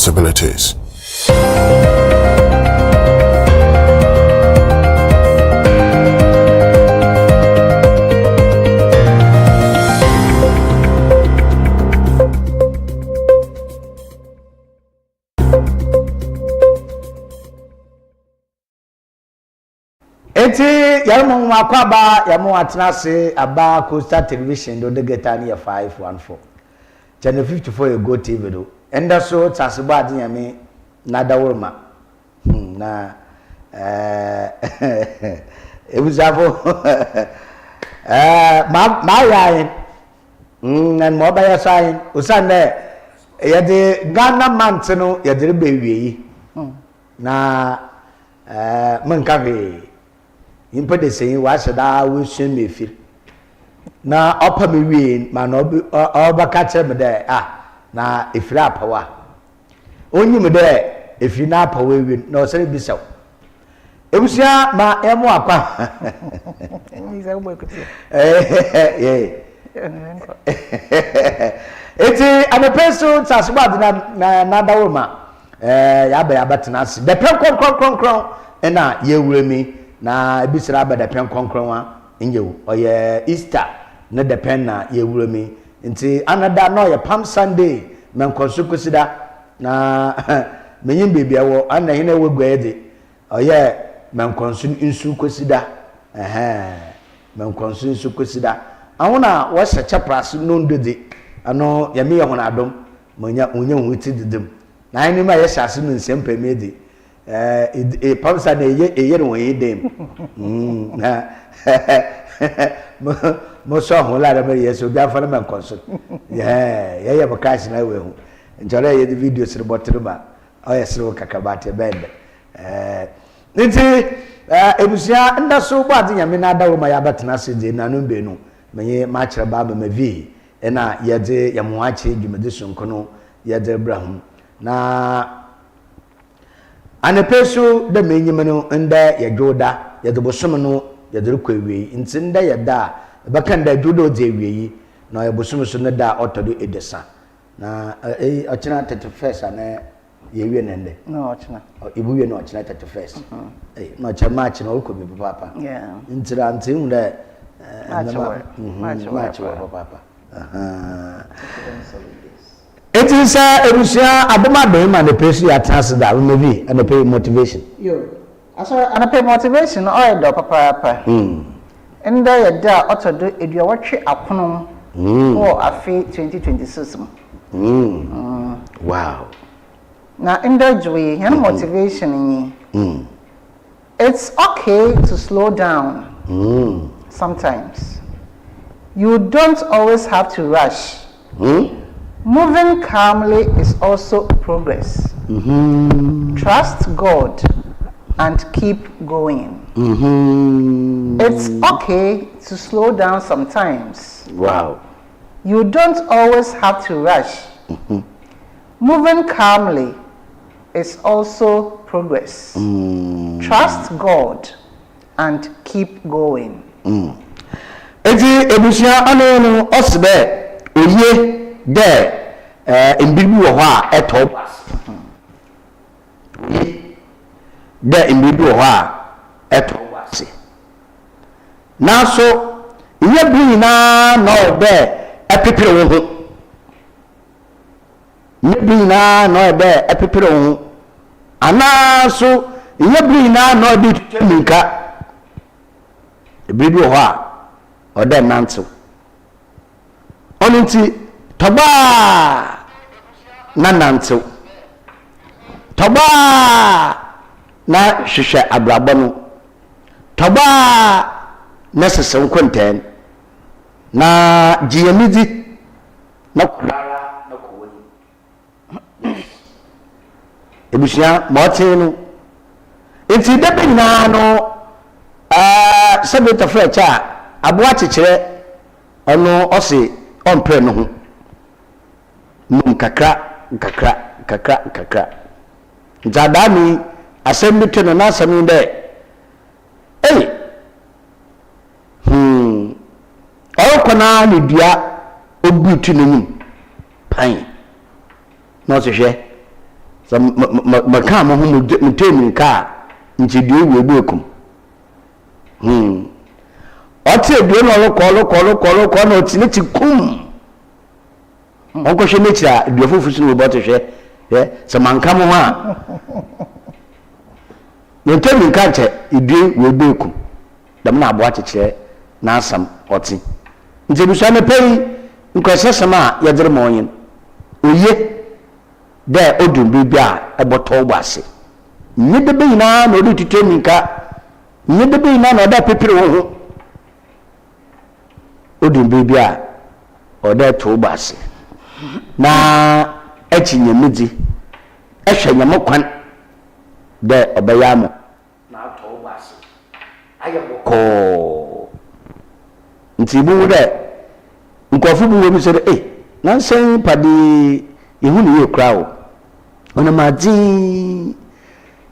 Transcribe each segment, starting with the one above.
possibilities. Eti yamu makwaba yamu atenase aba Coastal Television do de geta ne 514 channel 54 ye go TV do enda so taseba ade yame nadawurma na ebuzafo ma yayin nan mo ba ya sayin usande yede Ghana month no yede bewie na mankabe impa de sei wa seda wo hwe mefir na opa me wie ma na oba ka che me de na efiri apawa onyim de efiri na apawa wie na osere bisaw ebusia ma emo akwa Niza ubo ekuti eti amepeso tasba de na dawoma ya ba ya batena se de pen konkron na ye wuremi na ebisira abada pen konkron nyewu oye Easter na de pen na ye wuremi nti anada no ye Palm Sunday menkonso kosida na menyin bebia wo ana hina wegwa de oye menkonso nsu kosida menkonso nsu kosida awona wo hyeche praso no ndode ano ya me ye hona adom monya huti didem na ani ma ye hyase no nsempɛ me de Palm Sunday ye no ye dem mo so ho la me ye so bia fa na menkonso ye bakash na we hu njore ye the video sir botre ba oye sir kakabate bende nti ebusia nda so bo ade nyame na dawo ma ya batena se de na no be no menye ma kire ba ma vi na ye de ya mo ache dwumede sonkono ye de Abraham na anepesu de menyim no nda ye dwoda ye de bosom no ye de kwawie nti nda ye da baka nda dwoda de wie na ye bosom so ne da otodo edesa na ochina 31st na ye wie nende no ochina ibu wie no ochina 31st no chama china okobi papa ntira ntin de match papa it is ebusia aboma be ma ne pesu ya trans da we be and pay motivation and pay motivation oil do papa and there da otodo edua watwe akono for afi 2026 wow na joy and motivation it's okay to slow down sometimes. You don't always have to rush. Moving calmly is also progress. Trust God and keep going. It's okay to slow down sometimes. Wow. You don't always have to rush. Moving calmly is also progress. Trust God and keep going. Eti ebusia anu no osbe oye de imbibi wo ho a eto de imbibi wo ho a eto wase na so iye bi na no de epepere wo ho iye bi na no de epepere wo ho ana so iye bi na no de tutemika imbibi wo ho a ode nanto onti toba na nanto toba na hwehwe abrabo no toba na sesen konten na jiamidi na kulara na kowoni ebusia mote no enti debe na no sabeta frecha aboa chechire ono ose ompre no ho num kakra njadami asembite no na asemi de okona ni dua obutu nenim pan no se hwe so maka mo ho mutemi ka nti due we ebuekum ote due no ko no tini ti kum onko hwe mechira due fofusu no bote hwe so manka mo ha mutemi ka che due we ebuekum dam na abo akekere na asam oti nti busa me pei nkwese sama yedere mo yin oye de odum bibia eboto gbase nyede be ina na odi tutemi ka nyede be ina na oda pepere ho odum bibia oda to gbase na echi nyamedi ehwe nyamokwan de obayamo na to gbase ayeboko nti bu de nkofu bu we sere nansen padi ehunu ye krawo ona maji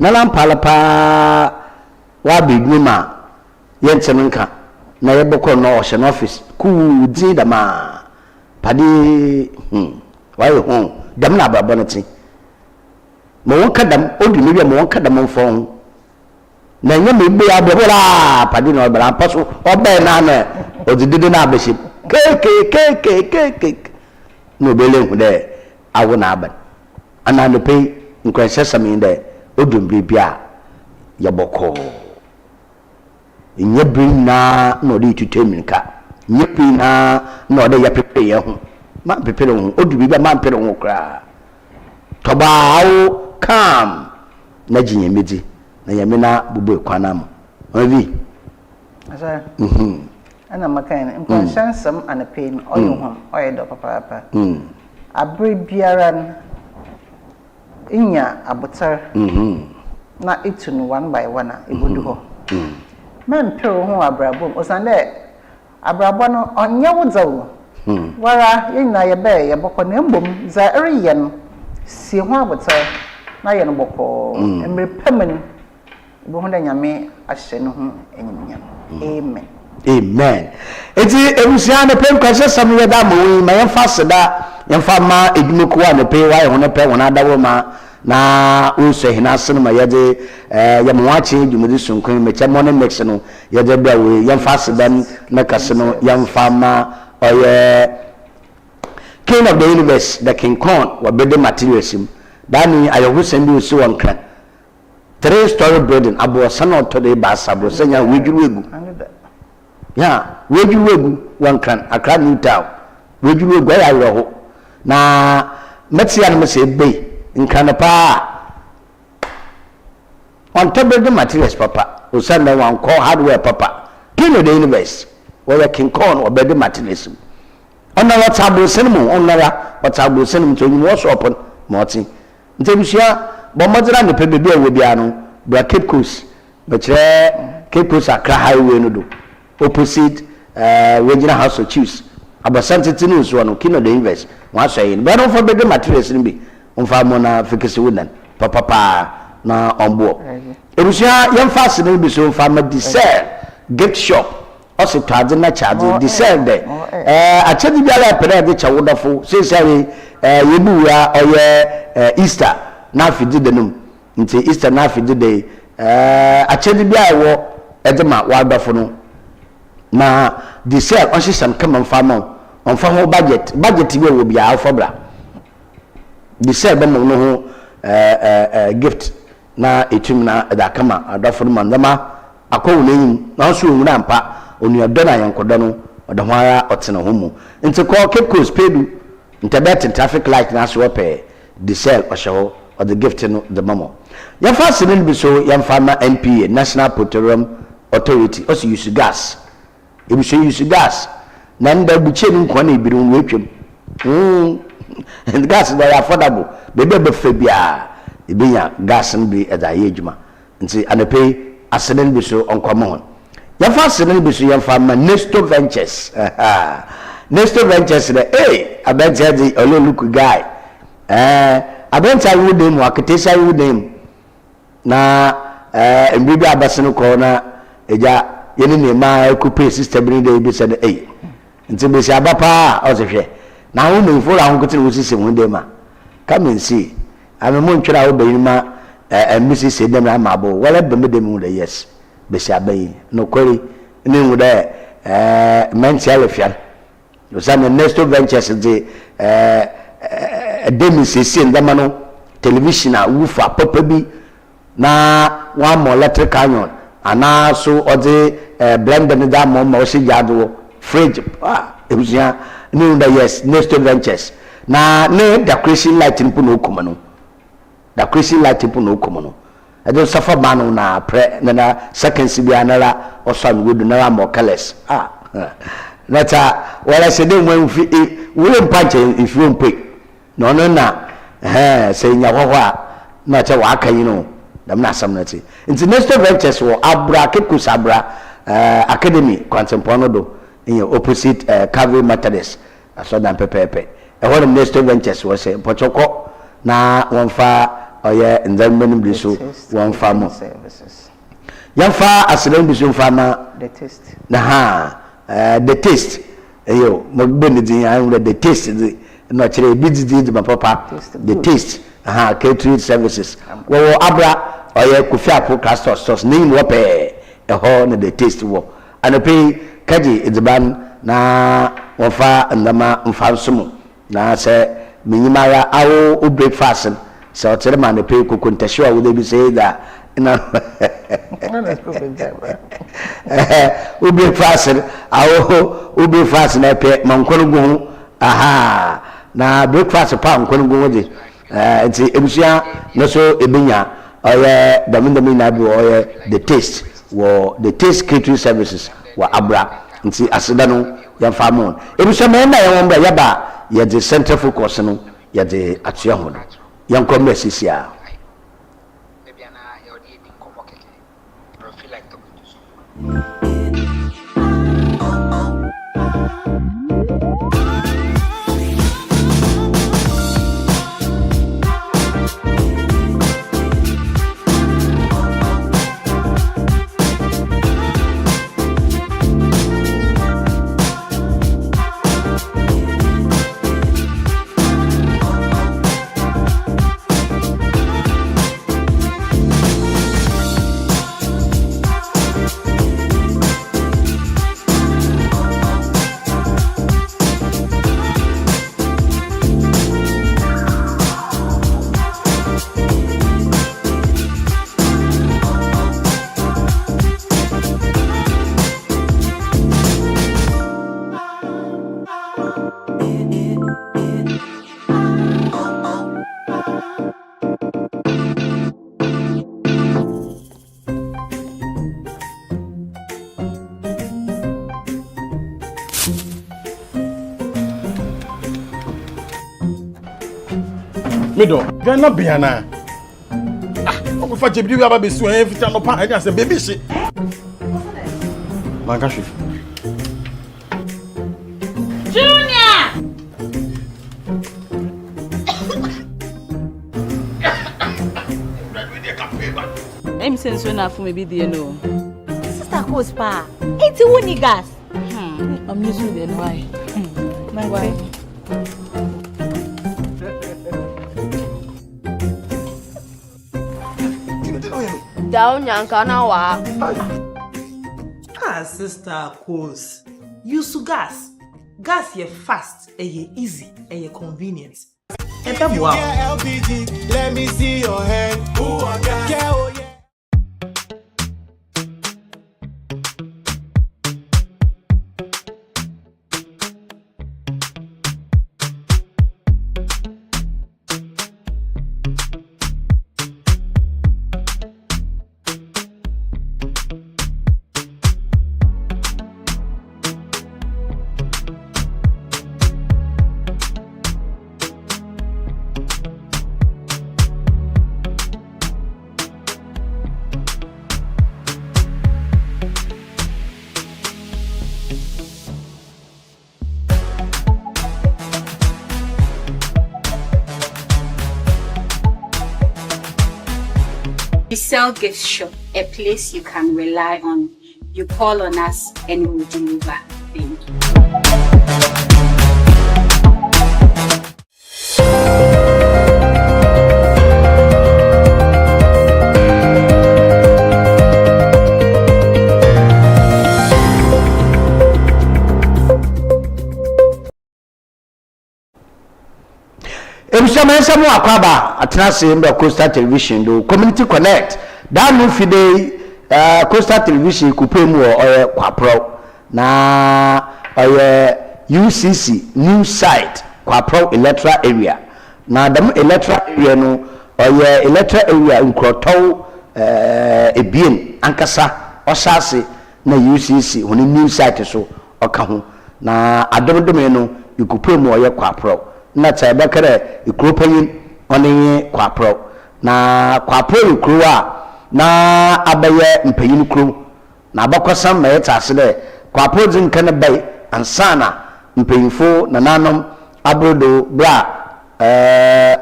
nalam palapa wa biguma yentenka na yeboko no ocean office ku di dama padi wa ye ho dam na babonati mo wonka dam odu me bia mo wonka dam mfon na nyame gbe abora padi no bra paso obe na na odidide na abeshi ke no bele hu de awo na aban ana no pay nkwanse sami de odum bibia yaboko nyebrin na no de tuteminka nyepin na no de yapepe ye ho ma pepere ho odum bibia ma pepere ho kra tobaawo kam na jinyemedi na yamena bubu ekwana mo ovi asa ana makan nkwanse sam ana pain oyo ho oyo do papa abre biaran inya abotar na itunu one by one ibodu ho men pero ho abrabom osande abrabo no onye wodzawo wara yina ye be ye bokọ na mbom za eriye no si ho abotar na ye no bokọ emre pamani bo ho da nyame ahye no ho enyimnya amen eti ebusia na pem kwase samuel da mo ma yemfa seda yemfa ma edumuko wa ne pe wa ye ho ne pe wona dawo ma na unso hina sene ma yede yemwache dwumudi sunkun mecha morning mix no yede bia we yemfa seda na kase no yemfa ma oye king of the universe the king corn wa bede materials dani ayohu sendi usi wonkan 3-story building abo sana to de ba sabo senya wejuru egu ya wejuru egu wankan Accra New Town wejuru egu ya roho na metia no se be nkana pa on top of the materials papa usanda wan call hardware papa king of the universe where king corn or bed materials ona what abo senimu onara what abo senimu to nyu worship moti ntebisia bomodira ne pe bebe awo bia no bra Cape Coast bechre Cape Coast Accra highway no do opposite Regional House of Chiefs abasante tinu so no kino the invest wa so yin but don't forget the materials ni bi onfa mo na fikisi wonan papa na ombo erusia yem fast ni bi so fa ma diesel gift shop also tade na charge diesel de achedi biara pere de chawodafo say yebuwa oye Easter na fidi de num nti Easter na fidi de achedi biara wo edema wadafo no na diesel on system come on farm on farm budget we will be our fobra diesel be no ho gift na etum na da kama adafo no mandama akowo n'enyim na so nwura mpa onu odo na yankodo no odo ho ara otena ho mu nti ko Cape Coast pedu interbet traffic light na so pe diesel osho or the gift no the mamo ya fast ni bi so ya farmer NPA National Petroleum Authority also use gas ebi so use gas na nda buche ni nko na ebiru wetwem and gas is affordable bebe be fa bia ebinya gas no bi eda ye adwuma nti anape asenen bi so onkomo hon ya fa asenen bi so ya fa ma Nesto Ventures Nesto Ventures de abenta di ololuku guy abenta wo dem aketesa wo dem na mbibi abaseno ko na eja yeni ne ma ekupe system ni de bi said nti be si abapa o se hwe na wo no fo la ho kote wo system wo dem ma come and see I'm a munchra obeyma and Mrs. Sidney Mabo. Well, I believe them with a yes. Beshabe, no query, name with a mental affair. You send a Nesto Ventures a demis in the mano television, a woofer, Poppy, na one more letter canyon, and now so or the blended that mom or Yado, fridge, it was new the yes, Nesto Ventures. Na name the Christian light in Puno Kumano. The Christian light in Puno Kumano. I don't suffer manu na pre na second sibianala or some good na more colors. That's what I said when we punch if you pick. No saying ya not a waka, you know. I'm not some natty. International Ventures or Abra Kekusabra Academy, Quantum in your opposite Calvary Methodist. I saw them pepe. And one of the Nestor Ventures was a Pochoco na one far. Oh yeah, and then many blisu one farmer services. Young far as an ambition farmer. The taste. The taste. Yo, Mobility, I would the taste. Not a busy did my papa. The taste. Catering services. Well, Abra or yeah, Kufia Procastor stores name wape a horn the taste war. And a pay Kaji is the band na one far and the ma unfalsumu. Na say Minimara our breakfast. So tell man the pay cook sure would they be say that we be fast we be fast na pay man kono aha na breakfast pa man kono de nti ebusia no so ebinya oye damindami na bi oye the taste catering services wa abra nti aseda no ya famon ebusia me na ya won yaba ya the center focus no ya the atua ho young commerce here. Maybe you're eating coffee. I feel like talking to Mido, Gana Biana. I'm for you have a bit soon every time upon I just a baby shit. Mangashi. Junior! I'm saying so enough for maybe the no. Sister Cospa, it's a winning gas. I'm using the why. My wife. Down Yankanawa. Sister Cos. Use gas. Gas ye fast, ye easy, ye convenient. And wow. LPG, let me see your hand. Ooh, I got We sell gift shop, a place you can rely on. You call on us and we'll deliver. Thank you. mensa mo akwaba atenase mbe Coastal Television do Community Connect that no fide Coastal Television kupemu oye kwapro na oye UCC new site kwapro electoral area na dem electoral area no oye electoral area nkrotow ebien ankasa osase na UCC honi new site so oka ho na adomdome no ikupemu oye kwapro na tsabakare ikropanyin oni kwapro na kwapro ikro a na abaye mpanyin kro na abakosam ma yetase de kwapro din kana bai ansana mpanyinfo na nanom abrodo bra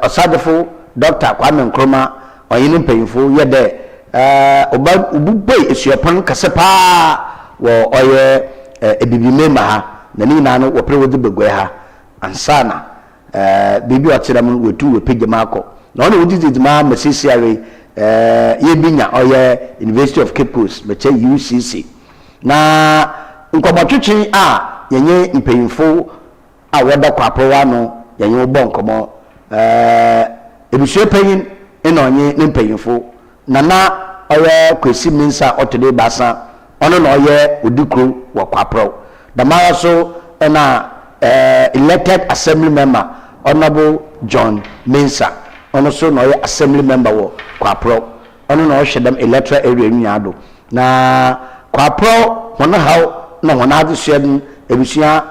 osadefo Dr. Kwame Nkrumah oyini mpanyinfo yede ububoi esuapon kasepa wo oye ebibimema ha na ni na no wo prewodi begwe ha ansana bibi otiram wetu wepegema akọ na ono wodididima masisiare yebinya oye University of Cape Coast meche UCC na nkobotwetwe a yenye mpanyinfo a woda kwaprowa no yenye obo nkomo ebisue panyin ena onye ne mpanyinfo na oye kwesi minsa otode basa ono na oye odikro wo kwapro damara so na elected assembly member Honorable John Mensa ono so na oye assembly member wo kwapro ono na ohwedam electoral area nyado na kwapro hono haw na hono adesua ebusua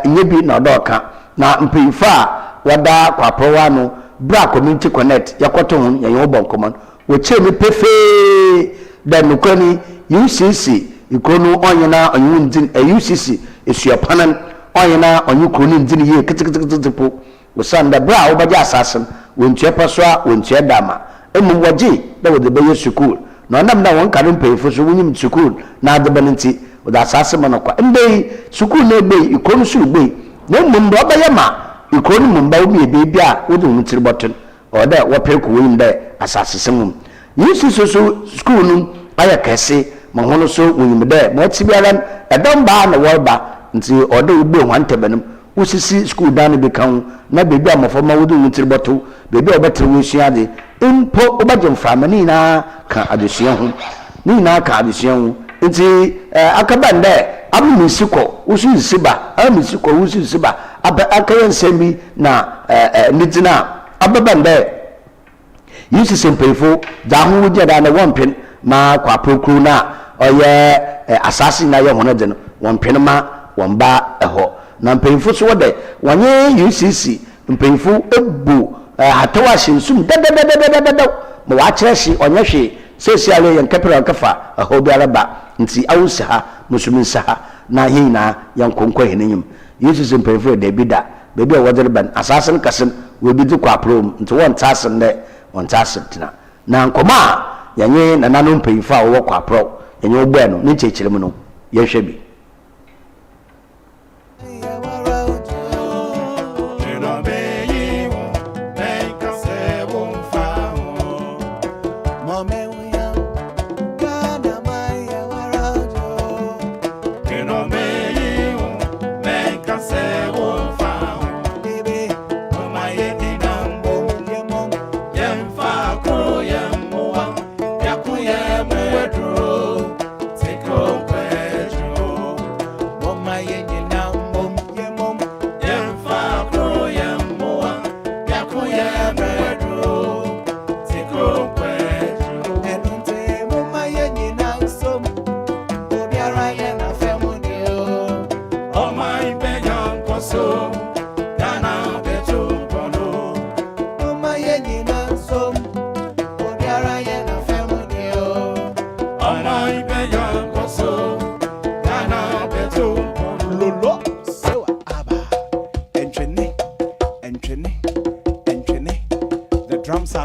nyebi na odoka na mpimfa wada kwapro wa no bra Community Connect yakoto hon yenye obonkomon wo chemi pefe da nukoni UCC ikonu onyena onyundin UCC esuapanan onyena onyukoni ndin ye kitikitipo wosanda bra obaja asasen wontua paswa wontua dama emu waji da wo de beye school na onam na won kare mpefo so wunyim school na adebanti wo da asase manokwa ndei school na egbe ikonu su egbe na emu ndo obaye ma ikonu mumba obi ebebi a wo de won tiribotun oda wo peku won de asase semum yisi so school nu aya kese mahono so wunyim de mo tibiaran edom ba na worba nti oda ugbe hwantebenum usisi school dan be kan na bebi amafoma wudu mutirboto bebi obetre wosua de impo obajem framani na ka adesua ho ni na ka adesua ho nti akabande amumisiko usu siba amumisiko usu siba akayen sembi na nitina ababande yusi sempefo da ho wuje da na wonpen ma kwa prokru na oye asasi na ye hono de no wonpen ma wonba eho na mpanyinfo so wode wanye UCC mpanyinfo ebu hatawa shinsum dadadadadadada mo wa kyerehye onyehwe sesiale yen kapira kafa ahobi araba nti awusa ha musuminsa ha na hina yan konkɔ henenyim UCC mpanyinfo de bida bebi wode ban asasen kasen we bi kwa prom nti won tasen de won tasen tina na nkoma yanye na nanu mpanyinfo a wo kwa pro yenye ogbo no ne kyekyrem no yehwe bi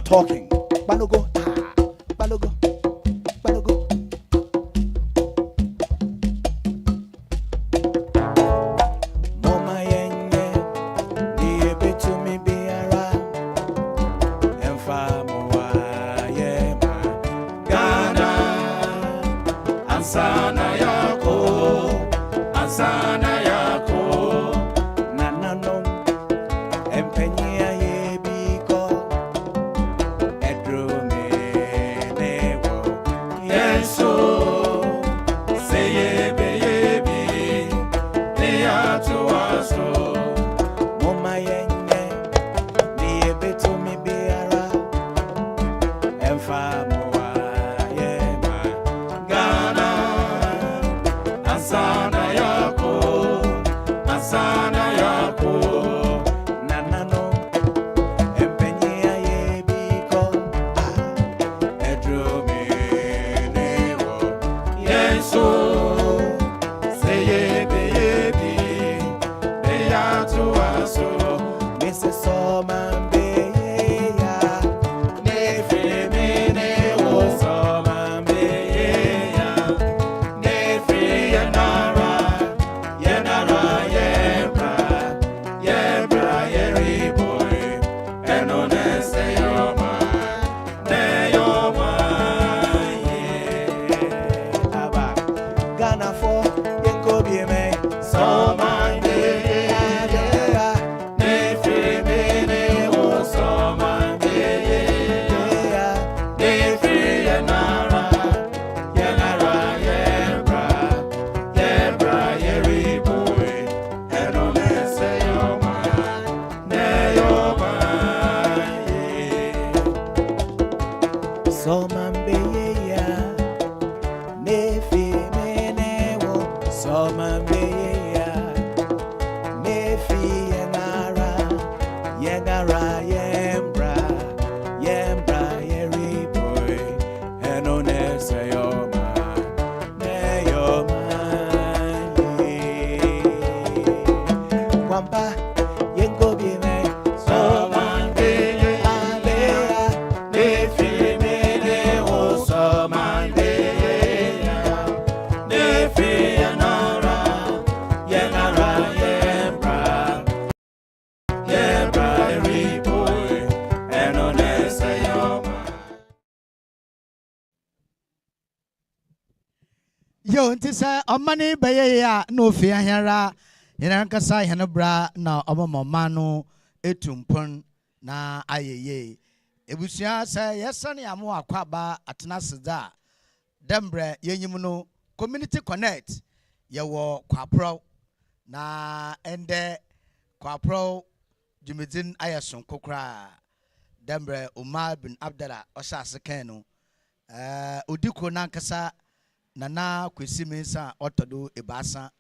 Talking. Balogo. Balogo. Balogo. Mama yenye die betu mi biara emfa mowa yema Ghana ansana yako nanano empenya ye bi Yo, ntisa amani baye ya no fi ahara yana nkasa yana bra na omama no etumpon na ayeye ebusia sa yesane amo akwaba atena seda dembre yenyim no community connect yewo kwapro na ende kwapro jumedin ayeson kokra dembre Umar bin Abdallah osase kan no odiko na nkasa Nana kwesi mensa otodo ebasa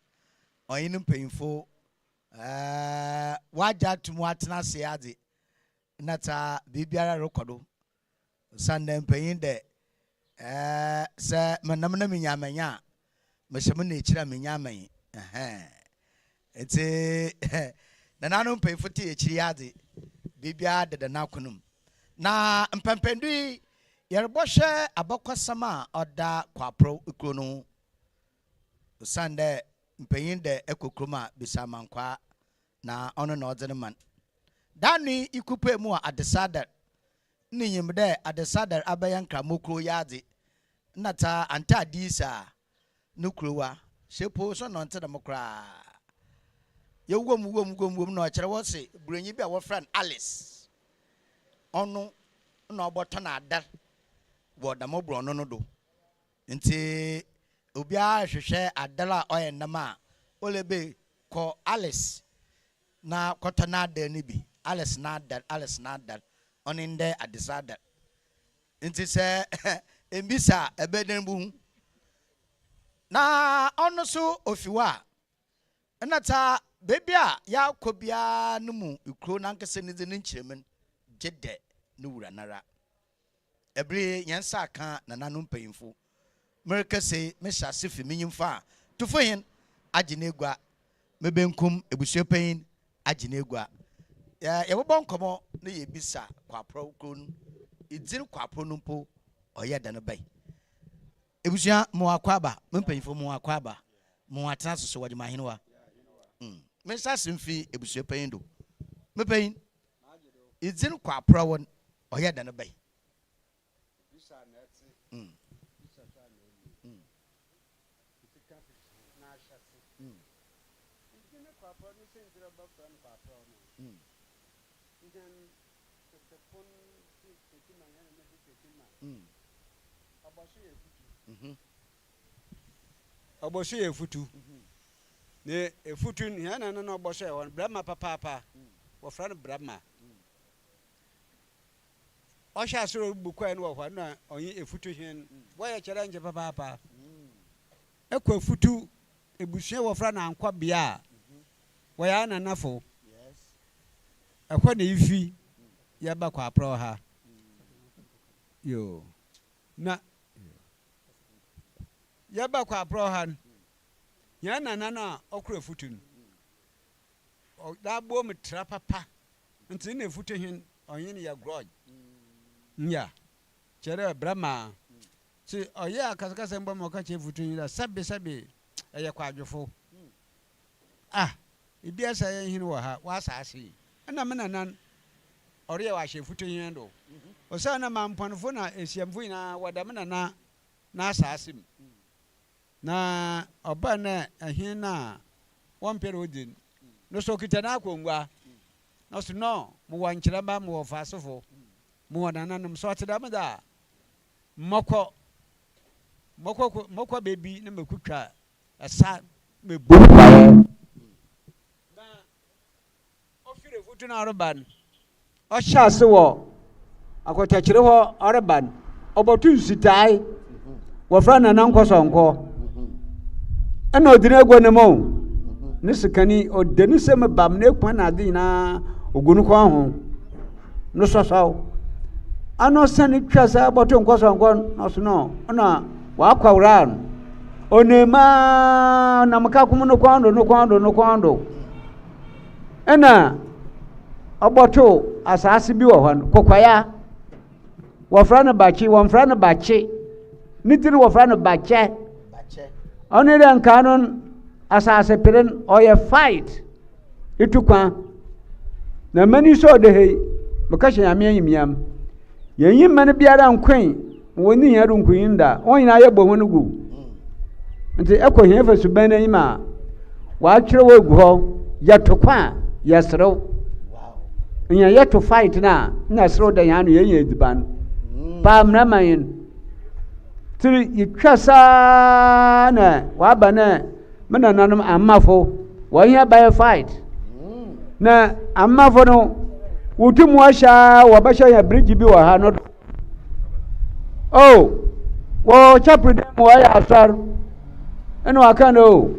oyinu mpanyimfo waja tumu atena se ade nata bibiara rekodo sande mpanyin de se manamna menyamanya mehemu na ekira menyaman ete nana no mpanyimfo te ekiri ade bibia de na konum na mpampandu Yerboshe abakwasama oda kwapro ikrono sande mpanyin de ekokroma bisamankwa na ono na odzeneman dani ikupe mu adesadar ninyimde adesadar abayankra mokro yade nata anta adisa nukrowa shepo so no nte demokra yewom no kire wo se buranyi bi a wo friend Alice ono na oboto na adar Wadamo brono no do. Nti obia hwehwe adala oyenama olebe ko Alice na kotana da ni bi Alice na dar oninde adisada. Nti se embisa ebeden bu na ono so ofiwa enata bebia ya kobia no mu ikro na nkese ni de nchiremen gede no wura nara Every yansa kan na nanum payinfo America say mesha sefi minyimfa to for hin aginegwa mebenkum ebusue payin aginegwa ya bobon komo na ye bisa kwapro kron idzin kwapro numpo oye da no bai ebusua mo akwaba mempayinfo mo akwaba mo atena so wadi mahinwa mesha semfi ebusue payin do mepayin idzin kwapro won oye da no bai Oboshe efutu ne efutu ni ana na oboshe won brama papa wo fra no brama osha soro bukwa no wo na onye efutu hen wo ya kere nje papa ekwa efutu ebusua wo fra na ankwa bia wo ya na nafo ekwa na ifi ya ba kwa pro ha yo na yaba kwa prohan ya na okura futun o da bo me tra papa nti na futu hin onyin ya grudge nya chere brama si oya akasakasa mbo mo ka che futun da sabe eye kwadwofo ibia sa ye hin wo ha wa saase na me nanan ore wa hye futun hin do o sa na mamponfo na esiamfo ina wada me nana na saase na oba na ahin na won pere odin no so kita na akongwa no so no mo wankyira ba mo fasofo mo wananam so ateda me da moko baby na makutwa asa mebu na ofire futu na roban o shase wo akotachire ho roban obotu nsitai wo fra na nkosonko ana odina egwo ne mo ne sikani odani sem bam ne kwa na de na ogunu kwa ho no soso ano sani twasa boto nkosonko no so no na wa kwawran onema na makakum no kwando ena oboto asase bi wo hon kokwaya wo fra na bachi nitini wo fra na bache onere ankanon asase peren oye fight itukwa na mani so de hei makashi yamiam yenyi man biara nkwen woni yaru nkuyinda onyina ye bo honugu nti ekohia fa suban na yima wa twere wo gu ho yatokwa yasrew nya yato fight na srew da yanu yenye ediban pa mramayin tiri yitwasa na wa bana mena nanum amafo wa hia by fight na amafo no wutumu asha wa basha ya bridge bi wa ha no wo chapter dem wa ya asar eno akano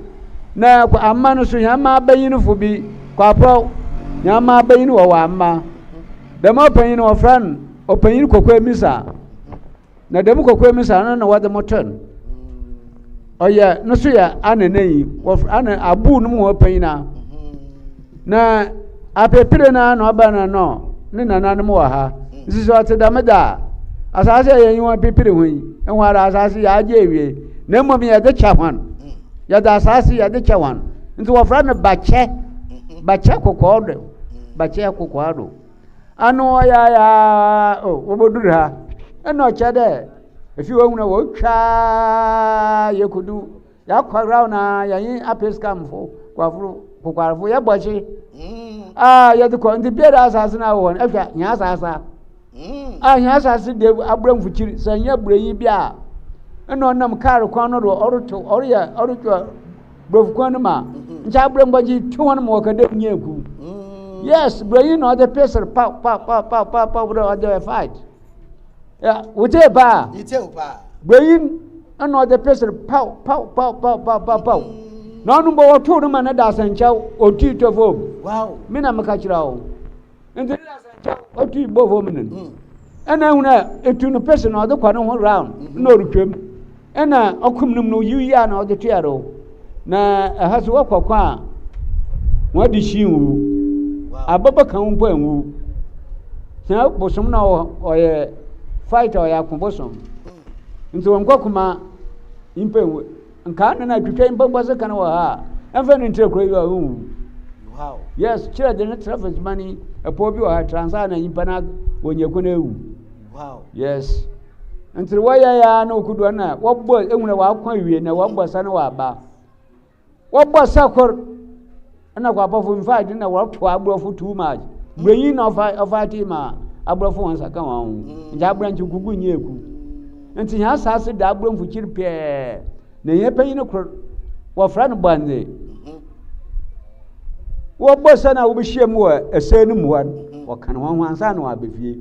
na kwa amano so yama bayin fu bi kwa pro yama bayin wa amma da ma payin wa fran o payin kokwe emisa na dem kokwe emisa na wa de moton oya no so ya anenei wa ana abu no mo payina na apepire na no abana no ne nana mo wa ha nsiso atedameda asase yen wa pepire hoyi enwara asase ya aje ewie na mmom ya de chahwan ya da asase ya de chahwan nti wo fra na bache kokodo anu ya oboduru ha eno chede efi wo huna wo twa yekudu ya kwara na yayin apeskamfo kwafuru kokwarfo ya bochi ya de ko ndi beda asase na wo afia nya asasa nya asase de abramfu chiri sanya breyi bia eno nam kar kwan no oruto brofu kwan ma ncha abram baji tuwan mo ka de nyeku yes breyi no the peser pa bro the fight ya ute ba breyi eno the peser pa no number what to man da sancha otito fo wow mina makachira o ende da sancha otu bo fo minen ena huna etu no person no kwa no round no rutwem ena okum num no yiya na ode tuaro na hasu wakwa wadi shinwu ababa kan mpo anwu sa bosom na oye fighter oya kumbosom nti won kwakuma impe nka na twetwe mbagbaze kana wa ha emfa no ntre kro yiwa hu wow yes chira de traffic money epo bi wa transfer na yimpa na wonyeku na ewu wow yes ntre waya ya na okudu na wobbo ehuna wa akwa wie na wobbo sa na wa ba wobbo sakor na kwa pafo mfaidi na wa to abrofo too much gbeyin na of ma abrofo wan saka wa hu nja abranchi gugu nyeku nti ya sase da abrofo chirpe na ye payin kro wa fran bande wo bosa na wo bihiem wo esenu muwan wo kan wan ansa na wa befie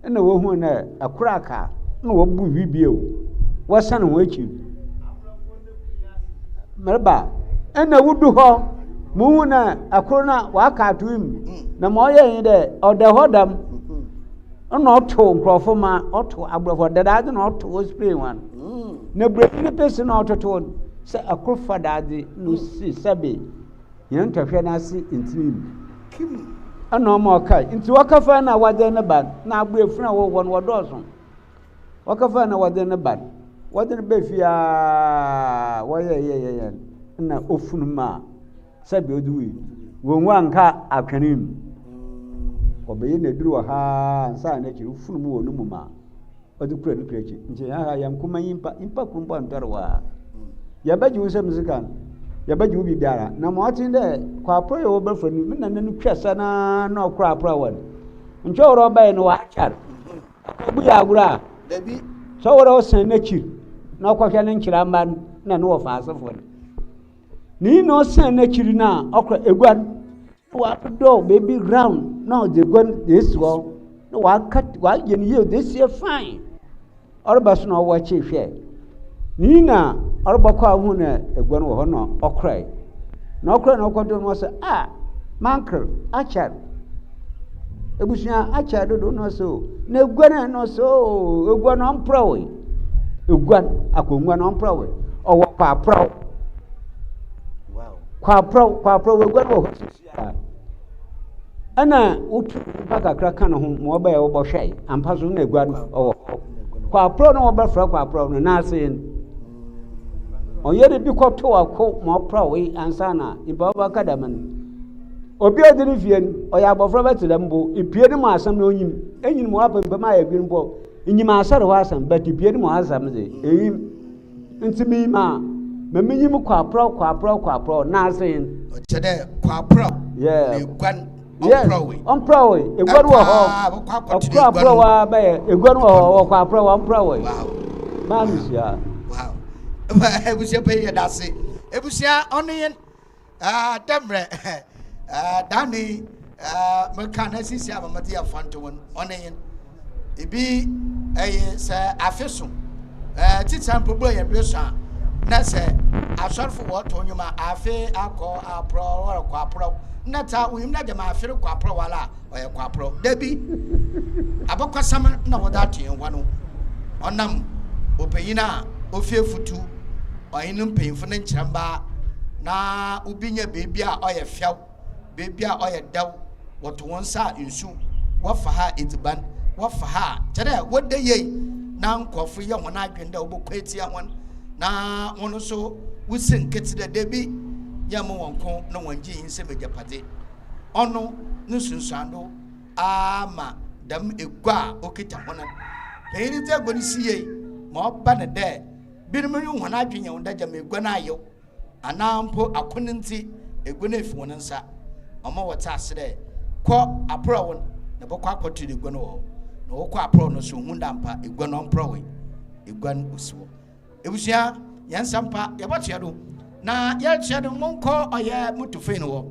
na wo hu na akuraka na wo bu bibie o wo san wo achi merba na wudu ho mu na akurona wa ka tuim na mo ye yin de odehodam na oto nkrofo ma oto abrofo dada na oto spray wan na brɛni pɛsi na ɔtoto sɛ akɔfa daade no si sɛbe yɛn ntɔhwɛ no ase ntirim ɛna ɔma ɔkae nti wɔkafa na wɔde ne ba na abrɛfunu a wɔwɔ no wɔdɔɔso wɔkafa na wɔde ne ba wɔde ne ba fie a wɔyɛ na ofunu ma sɛbe ɔde wui wɔn wa nka akwane mu ɔbɛyɛ na duru wɔ ha nsa na kyerɛ ofunu mu wɔ no mu ma ɔde kura ne kura akyi nti ha yɛn nkoma impa kurumpa ntɔre wa yɛbɛgye wo sɛ musika yɛbɛgye wo bibiara na ma ɔte dɛ kwaporo yɛ wɔbɛfra no na ne no twa sana na ɔkora apora wɔ no ntwɛ wɔrɛ ɔbɛyɛ no wɔakyare ɔbu yɛ agorɔ a sɛ wɔrɛ ɔsan n'akyiri na ɔkɔhwɛ ne nkyerɛ mba no na ne wɔfa asefoɔ no ne na ɔsan n'akyiri no a ɔkora eguan wɔadɔ baabi round na ɔde eguan de esi hɔ na wɔayɛ no yie de esie fine ɔreba so na ɔwɔ akyi hwɛ ne na ɔrebɛkɔ ahu na eguan wɔ hɔ na ɔkora na ɔkora na ɔkɔdɔ no sɛ manker akyar ebusua akyar dodo no so na eguan no so eguan ɔmprawe eguan akongua no ɔmprawe ɔwɔ kwapraw kwapraw eguan wɔ hɔ sisia ana wotu ba kakra ka no ho ma ɔbɛyɛ wɔbɔhwɛ ampa so na eguan ɔwɔ kwapraw na wɔbɛfra kwapraw no na ase ɔyɛ de bi kɔto akɔ ma ɔprawe ansa na nipa ɔbɛka dama no obi a ɔde ne fie no ɔyɛ abɔfra bɛte dɛm mbo ipie no mu asɛm na onyim enyim mu apɛmpɛm a yɛgwiri mpo enyim asɛre hɔ asɛm but ipie no mu asɛm de eyim nti mi ma menyim kwapraw na ase ɔkyɛ dɛ kwapraw yeah eguan ɔmprawe eguan wɔ hɔ ɔkrapraw a bɛyɛ eguan wɔ hɔ ɔkrapraw ɔmprawe maa no sia ebusua pɛ yɛ dase ebusua ɔno yɛn dɛmrɛ dani meka na sisi abamate ya fanto won ɔno yɛn ebi ɛyɛ sɛ afeso tita mpobɔ yɛ beso a na sɛ asɔrfo wɔtɔ nyuma afe akɔ apro kɔ apro na ta uyim na jama afere kɔ apro wala ɔyɛ kɔ apro dabi abakɔsam na wɔda atɔ yɛn wano ɔnam opanyina ofie futu ɔyinum panyimfo ne nkyerɛmba na ubinya beebi a ɔyɛ fɛw beebi a ɔyɛ daw wɔto wɔn sa nsu wɔfa ha ediban wɔfa ha kyerɛ wɔde yei na nkɔfo yɛ wɔn adwen dɛ wɔbɛkɔ etia wɔn na wɔn so wusi nkete dɛ debi yɛ mo wɔn ko na wɔn gye nsɛm agyapade ɔno ne sunsuando ama dam egua okita wɔn panyin te agoni si yei ma ɔba ne dɛ binom yi wɔn adwen yɛ wɔn dagya ma egua na ayɛ anampo akonenti egua na efi wɔn nsa ɔmo wɔta ase dɛ kɔ apora wɔn na bɔkɔ akɔto de egua no wɔ na wɔkɔ apora no so hu ndampa egua no ɔmpora wɔ egua no osi wɔ ebusua yɛn sampa yɛbɔtua do na yɛtua do monkɔ ɔyɛ motofei no wɔ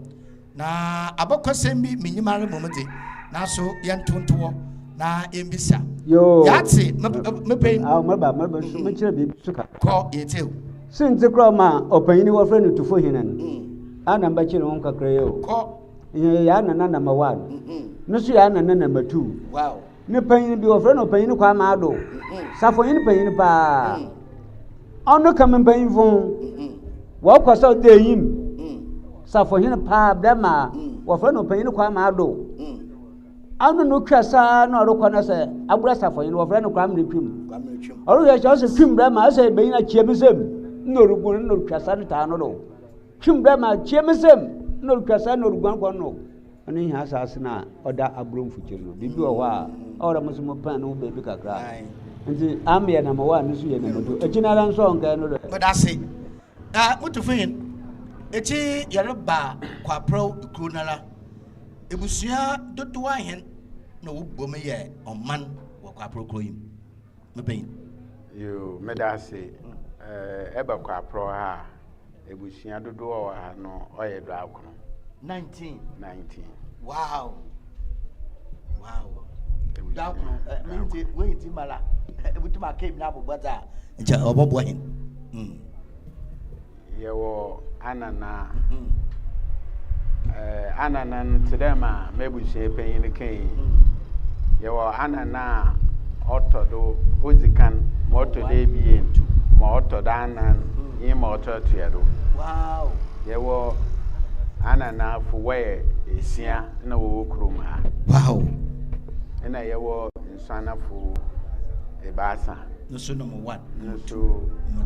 na abɔkɔsɛm bi menyimare mɔmɔde na so yɛn tonto wɔ na yɛmbisa yɛate mepɛn maba so mekyerɛ biribi so ka kɔ yɛtew sinti kora ma ɔpanyini wɔfrɛ no tufo hene no ana mbɛkyerɛ ho kakra yɛ o kɔ yɛ anana number 1 no so yɛ anana number 2 wow ne panyini bi wɔfrɛ no panyini kwa ma ado safo yini panyini paa ɔno ka me panyinfo wɔkɔ sɛ ɔde yim safo hene paa brɛma wɔfrɛ no panyini kwa ma ado ɔno no twa saa na ɔrekɔ no sɛ abura safo hene wɔfrɛ no kwa me twim ɔreyɛ kyɛ sɛ twim brɛma sɛ bɛyina kyia me sɛm na ɔregun na ɔretwa saa no taa no do twim brɛma kyia me sɛm na ɔretwa saa na ɔregun kɔ no ɔno hia asase na ɔda aburo mfukyiri no bibi wɔ hɔ a ɔwɔ mo so mo pan no baabi kakra nti amyɛ na mawa no so yɛ na moto akyinara nso ɔnkae no do medase motofin eti yɛreba kwapraw kuro nara ebusua dodoɔ ahen na wobɔ me yɛ ɔman wɔ kwapraw kuro yi mebɛn yo medase eba kwapraw ha ebusua dodoɔ wɔ ha no ɔyɛ do akono 19 wow dakono minti wenti mala ebutu makem na abobata nja obobo hin yewo anana anana ntedema mebushe penyin kan yewo anana otodo ozikan moto de bie moto danan yi moto tuedo wow yewo anana fu we esia na wo kurum ha wow na yewo nsana fu ebasa no number 1 no so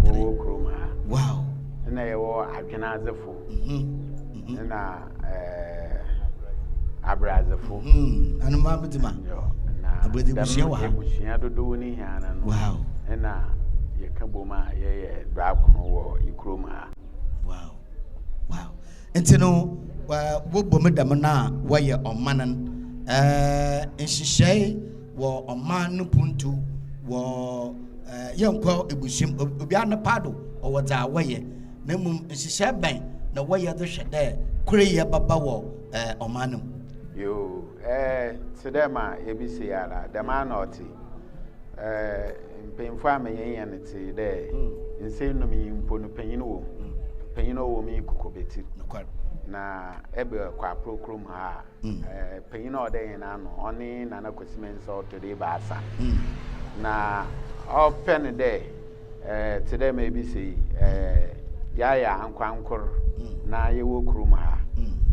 wo kurum ha wow na yewo adwenazefo na abrazefo anu ma bidima na abudi bushia wa bushia dodo ni hiana no wow na yeka boma ye dwakono wo ikurom ha wow wow entino wo bomu dam na wo ye omanan nhihye wo oman no puntu wo yenkwa ebushim obi anapado wo dza wo ye na mum nhihye ban na wo ye do hwede kure ye baba wo omanum yo sedema ebisi yara dema na oti mpemfo amenyen ne ti de nse no mi mpo no panyin wo mi kokobeti na ebe kwa program ha panyin o de na no oni na na kwesimensa o to de baasa na open de today maybe say ya ankwankor na yewo kurum ha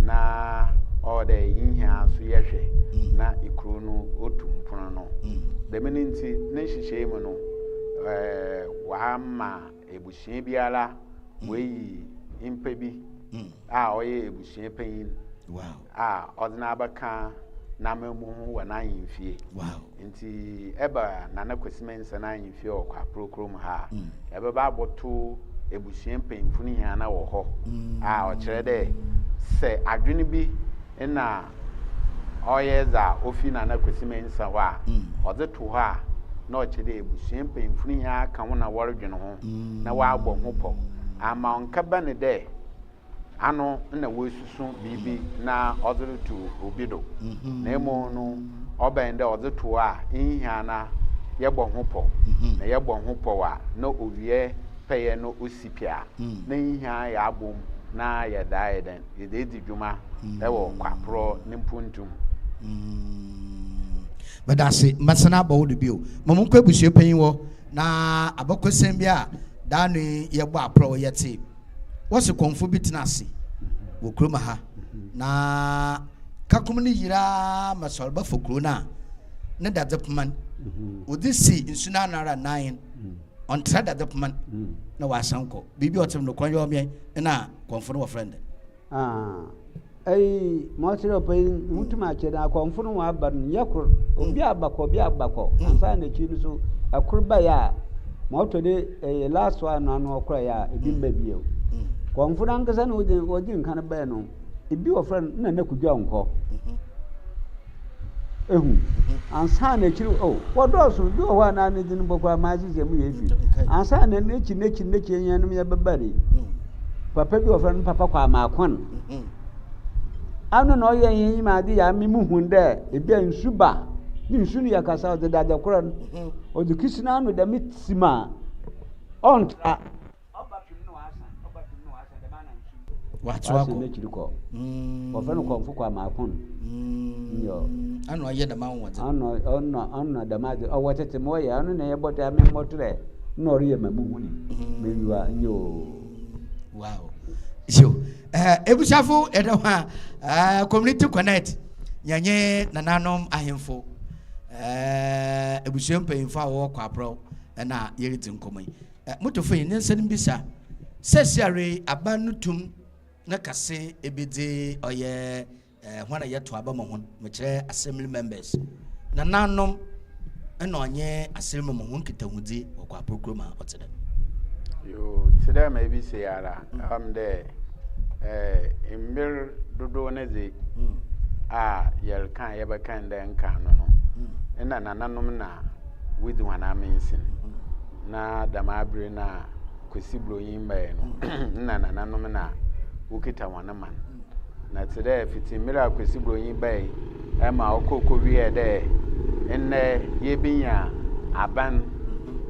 na all the inhia so yehwe na ikru no otumpono no de meninti na hihye mu no wa ma ebuhie biara weyi impa bi a oye ebuhie panyin wow odina abaka na mamu wa na yimfie wow nti eba na kwesimensa na yimfie okwa program ha ebe ba aboto ebuhie panyin ni hia na wo ho o kire de se adwene bi na oyeza ofi na kwesimensa wa ozeto ha na ochede ebuhie panyin hia ka ho na woredwene ho na wa abọ ho pọ ama onka ba ne de ano na wosusu bibi na ozeto obido na emo no obende ozeto a nhia na yebọ ho pọ na yebọ ho pọ wa na owie peye no osipia na nhia ya abom na ya daiden yede didwuma ewo kwapro ne mpuntum badase masana bawo de bio mamun kwa busie panyin wo na abakosem bia da no yebọ apro yete wose konfo bitinase wo kroma ha na kakum ni yira masorba fokro na ne dadepman odisi insuna nara 9 on tra dadepman na wasanko bibi otem no kwanyo me na konfo no friend ai motiro pe mutuma che na konfo no wa ban yakur obi abako ansa na chi so akurba ya moto de last one no okra ya ebi mbabio konfo na nkasa na odi nkan ba no ebi wo friend na na kudwa nko ehu ansa na chi wodoso do wa na ne din bokwa maji je mu yefi ansa na nechi enyanum ya babare papa bi wo friend papa kwa makon anu no ye yin ma di ya mi mu hunde ebi nsuba ni nsu ya kasa de da koran o de kisina anu da mitsima ontra watu wako mechiriko ofenu konfu kwa makon yo anu aye da man wata anu da ma o watete moya anu ne yebote ame motre no riye mamuhuni mewa yo wow so ebushafo edawa community connect nyanye nananom ahemfo ebusham payimfa wo kwapro na yeriti nkomai mutofo yin nsen bisa sesiare abanutum na kase ebede oye hwana yeto abamohon mekire assembly members nananom na onye assembly mohon kitahudi okwa program otede yo today maybe say ara there emir dodo na ze yel kan ye ba kan den kan no ina nananom na with one amensin na damabre na kwesibro yimba no na nananom na ukita wana man na today fiti mira kwesibro yimba ma okoko wie de enne ye binya aban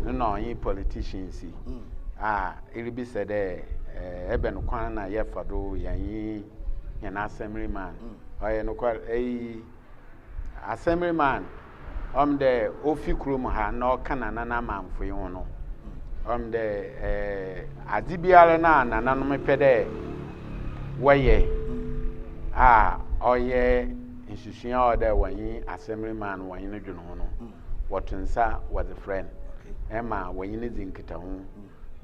no yin politicians iribi said ebe no kwan na ye fado yan assemblyman oye no kwa assemblyman de ofi krum ha na okana na manfo yi hono de adibiara na nananom pede waye oye insusuan order wanyi assemblyman wanyi no dwene ho no wotunsa was a friend ema wanyi ne zinkita ho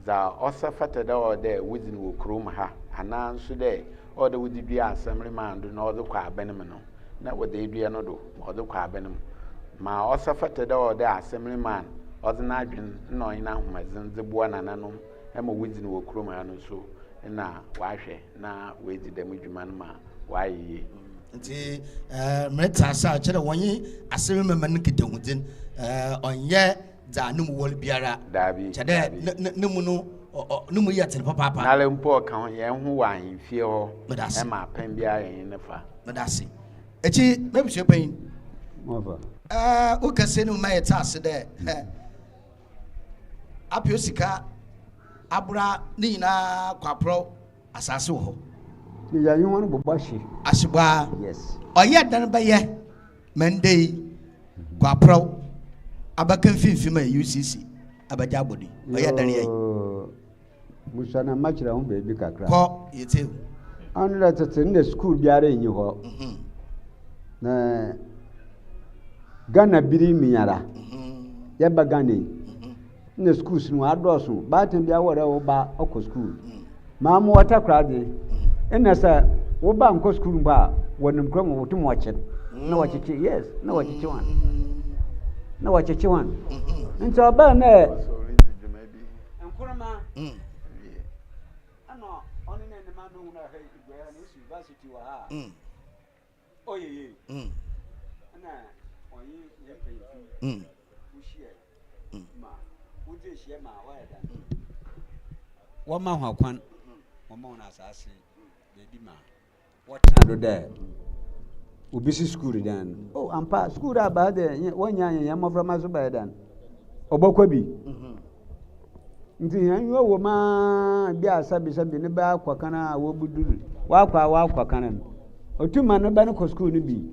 za osafata da order within wo krom ha ana nso de order wudi bia assemblyman do na order kwa abenem no na wode edua no do order kwa abenem ma osafata da order assemblyman order na adwen na onye na ahomazin zebua nananom ema within wo krom ha no so na wahwe na wedi dem dwuma no ma wayi nti meta sa chere wonyi asemi memman kitahudin onye za num wol biara dabi chede numu no numu yete papa na le mpo ka ho ye hu wa ahemfie ho e ma pen bia yen ne fa medasi echi mebushe pen mova o kase no mayeta ase de apio sika abura ni na kwapro asase ho ya yin wani bobashi asibwa yes oye dan ba ye Monday kwapro abakan finfima UCC abaja bodi oye dan ye musana machira ho bebi kakra ko yete anura tete ne school biara enyi ho na Ghana biri minyara ya ba Ghana ne schools no adoso ba tan bia wore wo ba okọ school ma mo wata krade ina sa wo ba nko school ba wonum kro mo wotum wache na wache yes na wache one na wache one nti ba na nkuruma ano oni ne ma no na ha igwe na university wa ha oyeye na oyi ye pe ushie ma uje shie ma wa da wo ma ho kwan wo ma na asase baby ma what do there obisi school dan oh ampa school aba de wonya nya mo from aso ba dan obokwa bi nti yan yo wo ma bi asabi sabi ne ba kwakana wo buduru wa kwakana otuma no ba no ko school ni bi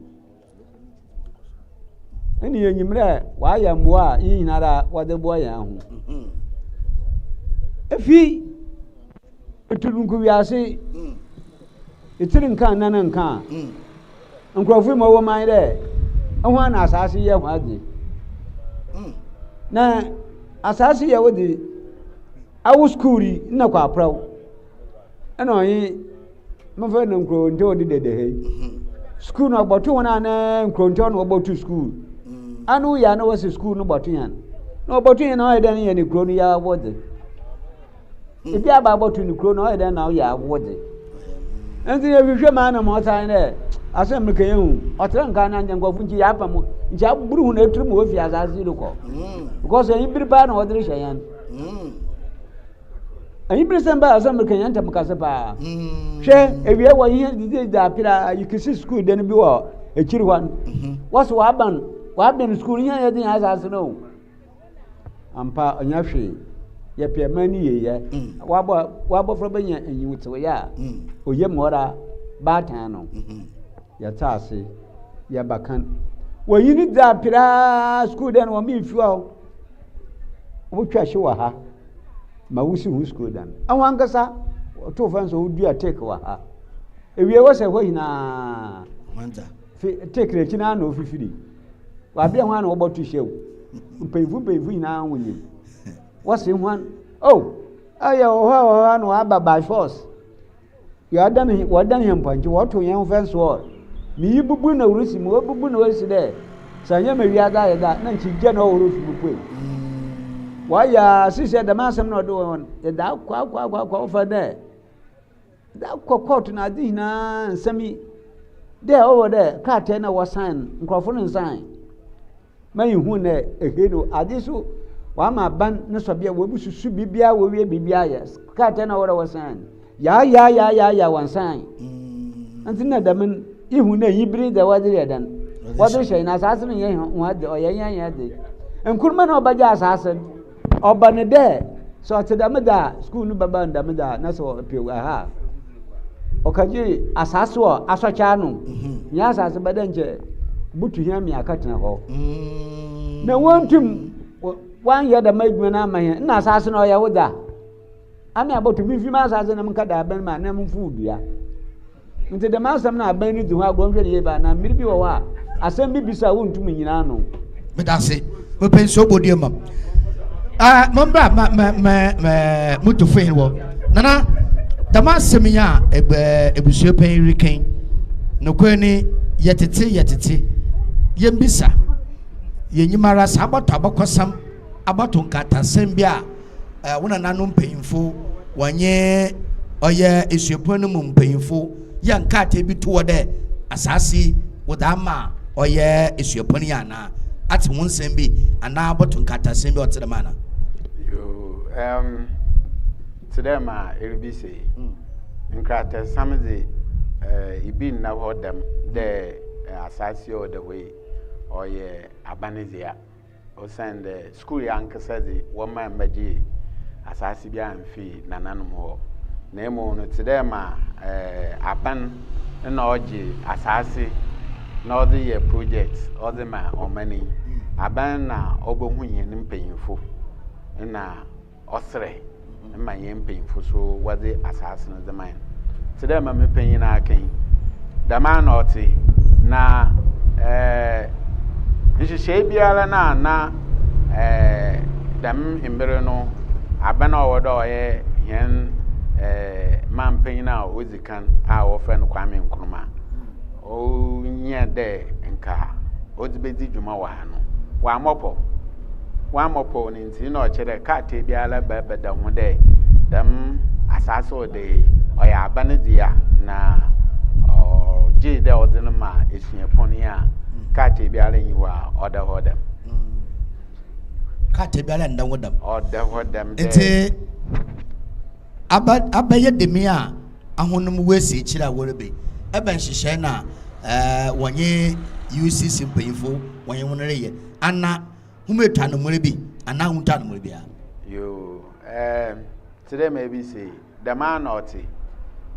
eni enyimre wa ya mboa yinara wade boa ya ho efi etulunku wiase etirin kan nanan kan nkrofu ma wo man de ho na asase ye ho ade na asase ye wodi awu schooli na kwa praw ena oyi mfa na nkronto de dede he school no gbotu wona na nkronto no gbotu school anu ya na wasi school no gbotu yan no gbotu yan na oyi de ne kro no ya wode ibi aba gbotu ni kro no oyi de na ya wode enti ye hwehwe ma na mo tan de asem me kayen otra nka na nje ngwafu nji ya pam nji aburu hu na etru mo ofi azazi lukọ because yin biripa na odere hyeyan ayi presamba asem me kayen tam kase pa hwe ewie wo yin dide da pira yikisi school de no bi wo ekiri wan waso wa ban school yin ya din azazi no ampa onya hwe ye pia mani ye wabo fro banya enyiwuto ya oye mora batan no ya tase ya bakan wayini da pira school den wo mi fiwa wo twa hye wa ha ma wusi hu school den awon gasa to fanso wo dua take wa ha ewie wo se ho hina manja take re kina na ofifiri wa bia ho na wo botu hye wo mpeivu hina wonye what's in one? Oh, oh, no, Abba by force. You are done him punch. What to young fence wall? Me, Bubu, no, Russi, more Bubu, no, is there. Sanya Maria died that, and she general roof. Why, ya, she said the master not doing the dark quack for there. That court in Adina and Semi. There over there, Cartena was signed, Crawford sign. May you win a hero, Adisu. Wama ban na sobia wo bususu bibia wo wie bibia yes kata na wora wasan ya wansan antina damen ihu na yibri da wadire dan wadu shay na asase no ye ho ade oyan de enkurma na obaja asase obane de so tedameda school no baba ndameda na so pe aha okaji asase wo asocha no nya asase badanche butu hia mi akatena ho na wontum one year the maidman na man na asase na oya woda ami abotu bi fi ma asase na mka da aban ma na food ya nti the man sam na aban ni di ho agro nhwe ne ba na mmiri bi wo wa asem bi bisa wo ntum nyina no me da se me penso bodie mam mambra mutu fe wo nana dama semia ebusue pen riken no kwani yetete yembisa yenyimara sabato abakosam abato nkata sembia wona nanu mpanyimfo wanye oye esuepo no mu mpanyimfo ya nkata bi to de asasi wodama oye esuepo no yana ati won sembi ana abato nkata sembi otedemana today ma eribise nkata samze ibin na hodam de asasi o the way oye abanizia o send school yankasa de woman maji asasi bia amfi nananum ho na emo no today ma aban na oji asasi na odi ye project odi ma omani aban na obohu yen mpanyimfo na osre ma yen mpanyimfo so wadi asasi no the man today ma me panyina akan da man oti na nhihye biara na dam imbere no abana owodo oye yen mampanyina ozikan a wo friend Kwame Nkrumah o nya de nka odibedi dwuma wa no wa mopo ni nti na o chere ka te biara bebeda ho de dam asaso de oya abana dia na je de odin ma esuaponi a ka te biara yiwa oda hodam ka te biara nda hodam oda hodam de nti abaye demi a ahonum wesi kira worebe eba nhihye na wonye UCC mpanyifo wonye wonreye ana humetwa no morebi ana hunta no morebi a yo today maybe say the man oti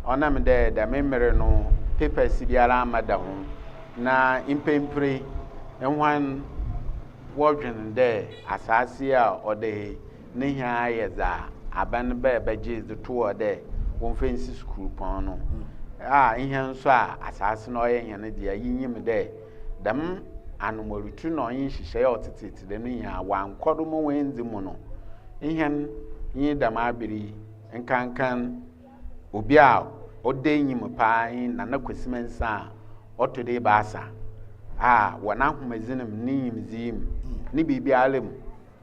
onam de the memory no papers biara amada ho na impempre enwan wodwen de asase a ode ne hia yeza aban be Jesus to de won fancy school pon no ihe nso a asase no ye hene de yinyim de dam anomorutu no yin hihye ya otititi de no hia wankodo mo wenzi mu no ihe yi dam abiri nkankan obi a ode nyim pa na na kwesimensa otode baasa wana homazinim nim zim ni bibi alem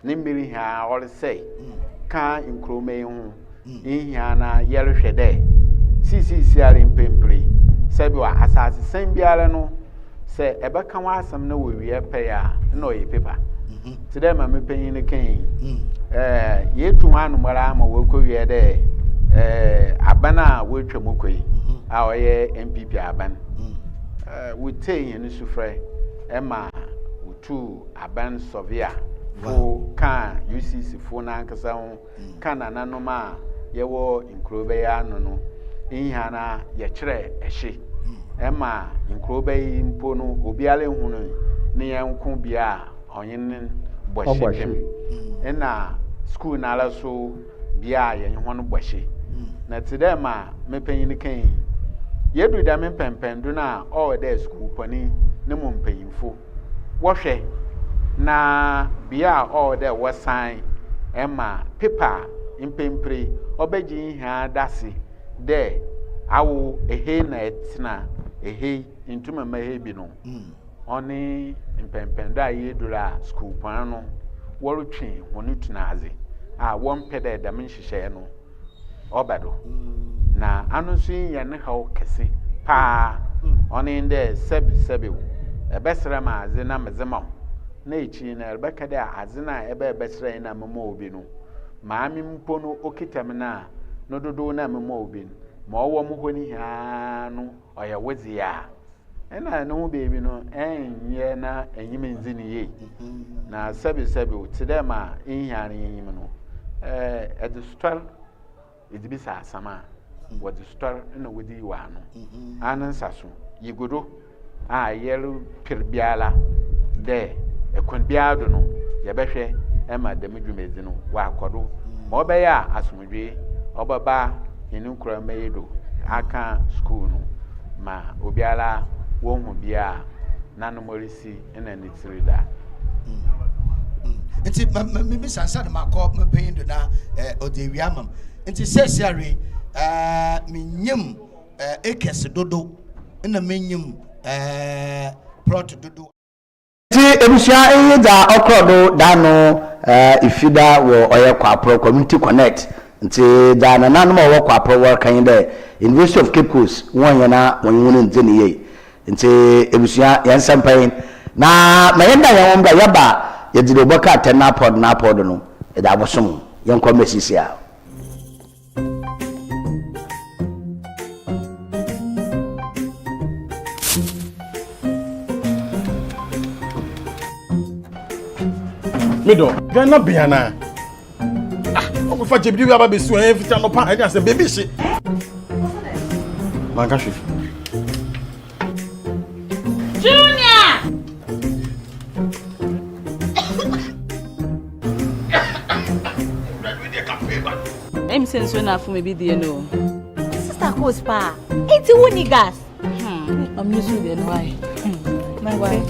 ni mmiri ha all say ka nkrome hu ihia na yerehwede sisi are mpempre sebi wa asase san biara no se ebeka wa asam na wowie pe ya na oyi pepa today ma mepanyin ne kan yetu hanu mara ma wokowie de abana wotwamokoi a oye MPP aban we tay yen sufre ema utu aban sovia fo kan UCC fo na ankasa ho kana nanoma yewo nkrobe ya no inhana ye kire ehye ema nkrobe mpo no obiale hunu ne yenko bia onyen bohye ena school na ala so bia ye hono bohye na today ma mepanyin kan yedu da mempempendu na all day school pani ne mo mpanyimfo wo hwe na bia all day wasan ema paper impempre obeji ha dase de awo ehe na etina ehe intuma mahe bi no oni mpempendu a yedura school pan no worutwe wonu tunaze won pede da menhihye no obado na anusu ye ne hawo kese pa oni nde sebi ebesra ma azina mezema na echi na rebeka de azina ebesra na mama obi no maami mpo no okitam na no dodo na mama obi ma owo mo honi ha no oya wozia ena no bebi no enye na enyim nzini ye na sebi tide ma inhare enyim no edustor edibisa asama wadustor na wodi wa no anansaso yigodo yelu pirbiala de ekon biado no yebehwe ema dem dwumedi no wa akodo ma obeya asomdwe obaba enu kura meyedo aka school no ma obiara wo hu bia nanomorisi ena nitrida nti me sansa ma ko me pain do na odewia mam nti sesiare menyim ekes dodo na menyim prot dodo ti ebusia eyida okrodo dano ifida wo oyekwa pro community connect nti da nanom wo kwa pro wo kan de University of Cape Coast won yana won nteni ye nti ebusia yansampain na mayenda ya wonda yaba yedide oboka tena pod no eda abosom yenko mesisia Mido, Ghana Biana. Oku fa jebidi wi aba besu en fita no pa anya se baby shi. Manka shi. Junior! I'm saying so now for me be the no. Sister Coach pa. It's who gas. I'm used to the why. My wife.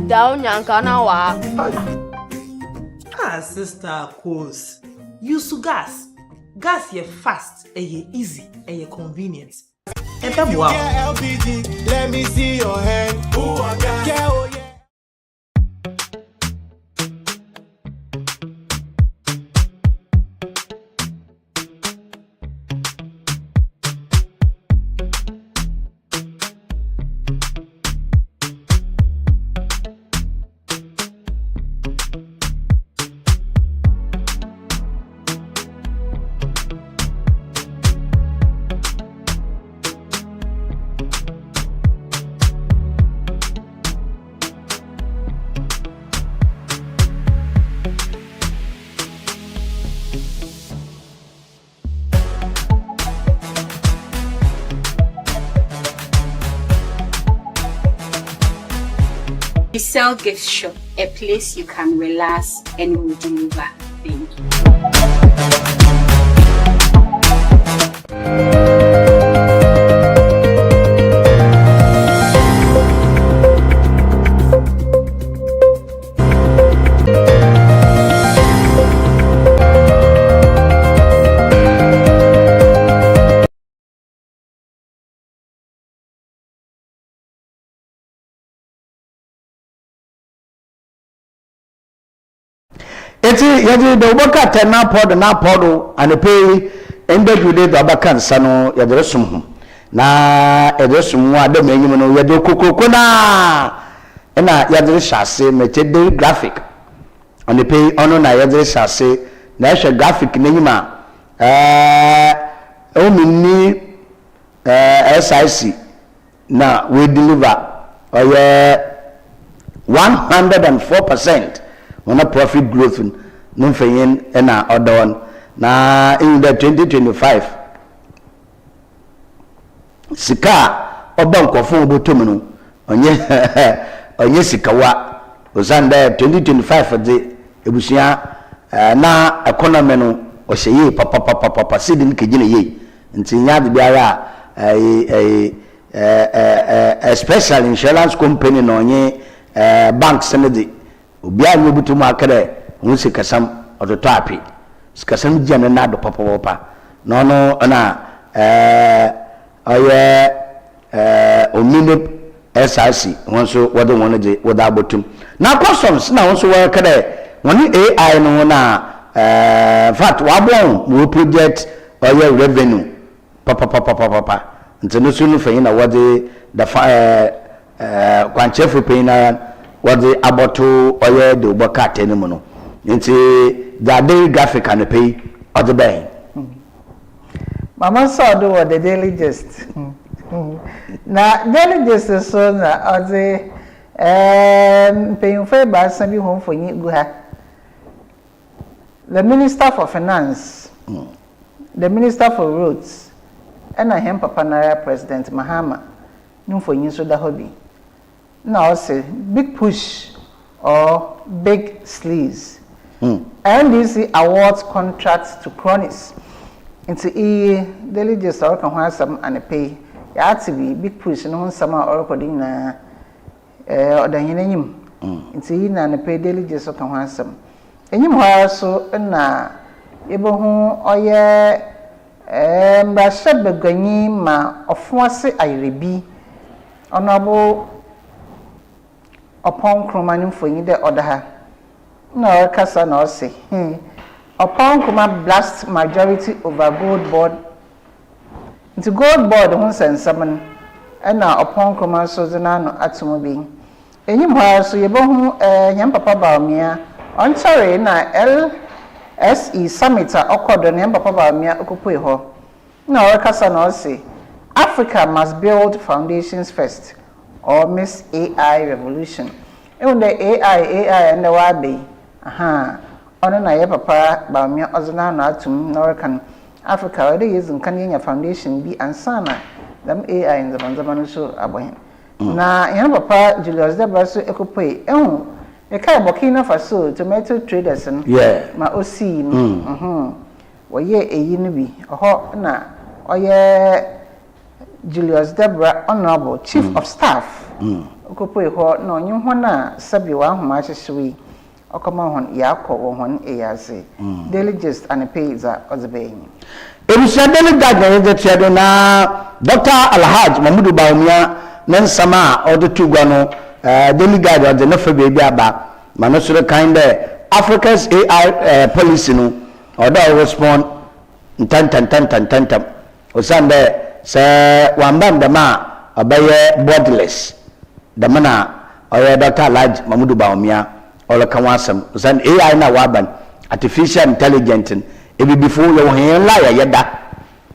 Down yanka na wa. Sister Coach. Use gas. Gas ye fast, ye easy, ye convenient. Wow. LPG, let me see your hand. Ooh, I got yeah. We sell gift shop, a place you can relax and will deliver. Thank you. eti yedi do boka tena pod and pay ende jude do abaka nsa no yede resum ho na edresum wa de menyim no yede kokoko na na yede hyase meche de graphic and pay ono na yede hyase na hwe graphic nenyima o minni SIC na we deliver 104% on a profit growth no fayin na other one na in the 2025 sika obankofo obotom no onye sikawa osanda 2025 de ebusia na economy no ohye papa sidin kegine ye nti nyaade biara special insurance company no onye bank senede obia nyobutum akere hu sikasam odoto api sikasam jane na do papa no na omine SIC wonso wode won de wode abotum na customs na wonso wa kere woni AI no na fact wabon mo project revenue papa nteno so no fayin na wode the kwanchefu peina wode aboto de oboka tenemu no nti the daily graphic and pay other bay mama saw do what the daily gist na daily gist so na ode paying for ba sabi home for gu ha the minister for finance the minister for roads and him papa na president Mahama mfonyin so da hobby na o say big push or big sleeves NDC awards contracts to cronies into daily just or kan hasam and pay ya to be big push no nsama or recording na odanyenyim into na na pay daily just or kan hasam enyim ho so na ebo hu oye mbasha beganyi ma ofuase ayerebi onabo upon Kromani for you the other. No, Cassa no say. Upon Kroma blast majority over gold board. Into gold board, once and summon, and now upon Kroma Sozanano Atomobi. And you have so you bohum yam papa baumia. On sorry, na LSE summit or cordon yam papa baumia okupuho. No, Cassa no say. Africa must build foundations first. Or Miss AI revolution. Even the AI and the wabi. Aha. Ono na ye papa ba me ozna na atum na workan Africa where they using Kenya foundation bi ansana them AI in the banzamano so abohin. Na ye papa Julius Deba so ekopoi ehun e kai Burkina Faso tomato traders no ma osi no wo ye eyi no bi oho na oye Julius Debra, Honorable Chief of Staff. Okopo ho no nyim ho na sabi wa homa hyehyewe. Okoma hon yakọ wo hon eyaze. Daily gist and pay za ozebeyin. Ebusha daily guide na yedo na Dr. Alhaj Mamudu Baumia nan sama o de tugwa no daily guide o de na fa bebi aba. Manosure kind Africa's AI policy no o da respond tantam. Osande se wambam dama abaye borderless damana oya Dr. Alhaj Mamudu Baumia ola kanwasam zan AI na waban artificial intelligence ebi before yo hen la ya yeda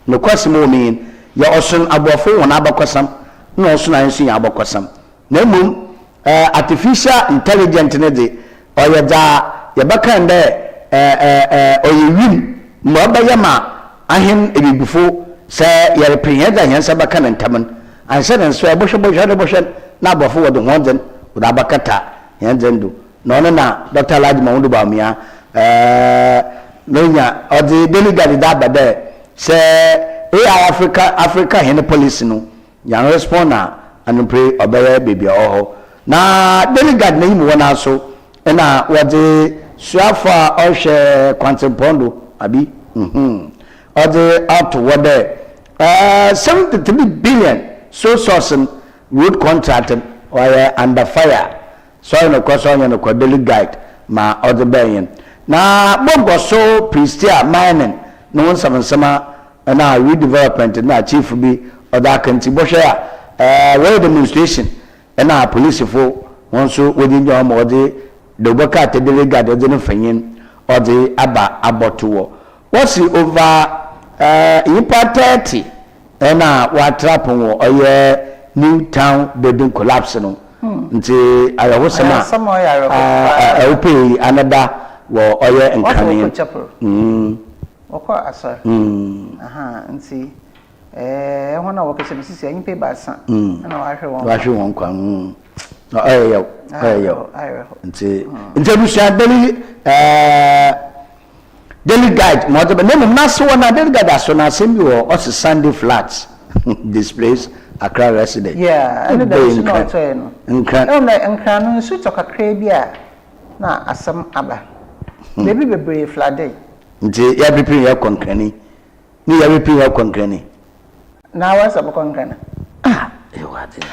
no kwasimo mean ya osun abofo won abakosam no osun ansu ya abakosam na mum artificial intelligence ne de oya da ya bakan de oya wim mo abayama ahen ebi before se ya represent yan sa bakan ntaman ansa den so abosho na abofo wo de honden wo da bakata yan zendo no Dr. Alhaj Mamudu Baumia Menya or the delegate that bade say AI Africa hen policy no yan responder and pray obey baby oh na delegate na yimu wona so na what the suafa or she kwantempondo abi or the out to what there 73 billion so sourcing road contract or under fire. So no question no ko daily guide ma other bayin na bongo so prestia mining no sama na redevelopment na chief bi other kanti bohwe where demonstration na police fo won so wodi nyo ma ode do boka te daily guide ode no fanyin ode aba aboto what's over ipa 30 na wa trap wo oye new town building collapse no nti ayawo sama ope another wo oye nkane okọ asọ aha nti hona wo kese bisisi anyi pe basa na wa hwe won kwa ayo nti busia daily guide mo de nemu naso na daily guide aso na sembi wo o Sunday flats displays Accra resident. Yeah, and that's not no. Nkran no so to kakra bia na asam aba. Baby be brave flade. Nti ya prepare ya konkrani. Ni ya prepare ya konkrani. Na wasa bo konkrana. Wadi na.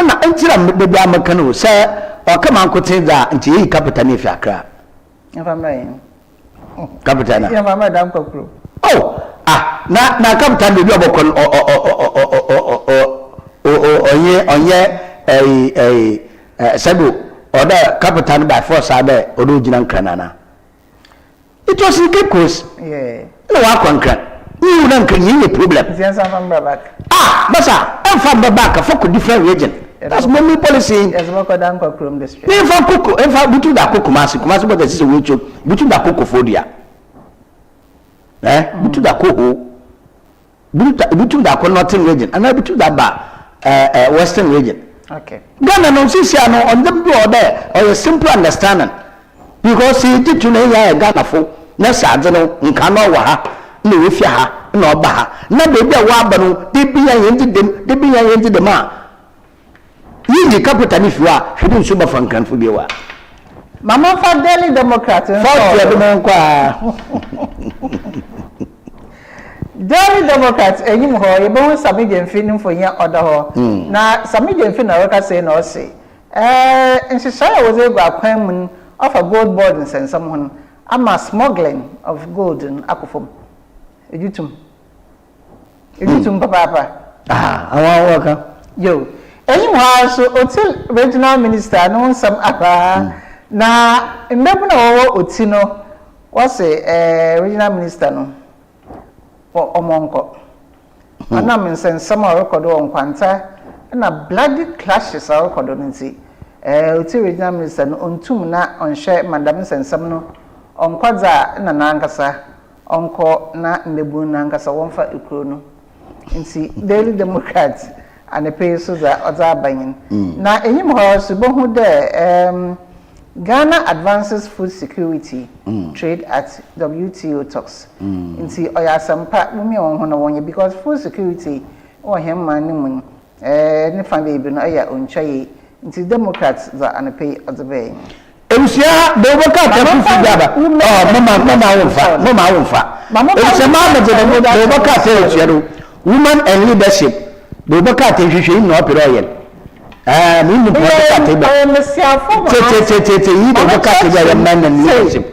Na ntira baby amaka no se o kama ankotin da nti yi capital ni fi Accra. Infamai. Capital na. Infamai dam kokro. Oh, na capital baby obokon onye sabu order capital by force ade odo gina nkranana. It was in Cape Coast. Yeah. No wa kwankran. You don't can you problem. Ziansa from back. Masa, I'm from back for different region. That's mommy policy. As mo ko dan ko krom district. Me fa koko, en fa butu da koko kumasi but this is we cho. Butu da koko fodia. Butu da koko. Butu da ko northern region. And I butu da ba Western region. Okay. Ghana no sisi no on them do there or simple understanding because he did to know Ghana for na sad no nka no wa ha na we fia ha na oba ha na baby a wa ba no de bia yenti dem a yi capital if you are hidden super frankan for biwa Mama for Daily Democrat for Daily Democrat enyim ho ye be Sami Jemfin for yen order ho na Sami Jemfin na waka say na o say nhihya was ego akwan mun of a gold board in sensam ho ama smuggling of gold in akofom ejutum papa awa waka yo enyim ho so hotel regional minister no some apa na mbebu na wo oti no was regional minister no omonko ana men sensam a record on kwanta na bloody clashes a record on nti oti regional minister no ontum na onhwe madam sensam no onkwadza na nankasa onko na mbebu nankasa wonfa ekuro no nti Daily Democrat and pay so za oza banyin na enyim ho so bohu de Ghana advances food security trade at WTO talks. Nti oya sampa mumi won na wonye because food security o hemma ni mun ni fa baby no oya onchaye nti Democrats za anpay ozabe Ebusia de boka ta fufu gaba mama wonfa ebusia mama de boka ta ebusia women and leadership de boka ta hwehwe no opere mi ni boka ta be te yi de boka ta ya man and leadership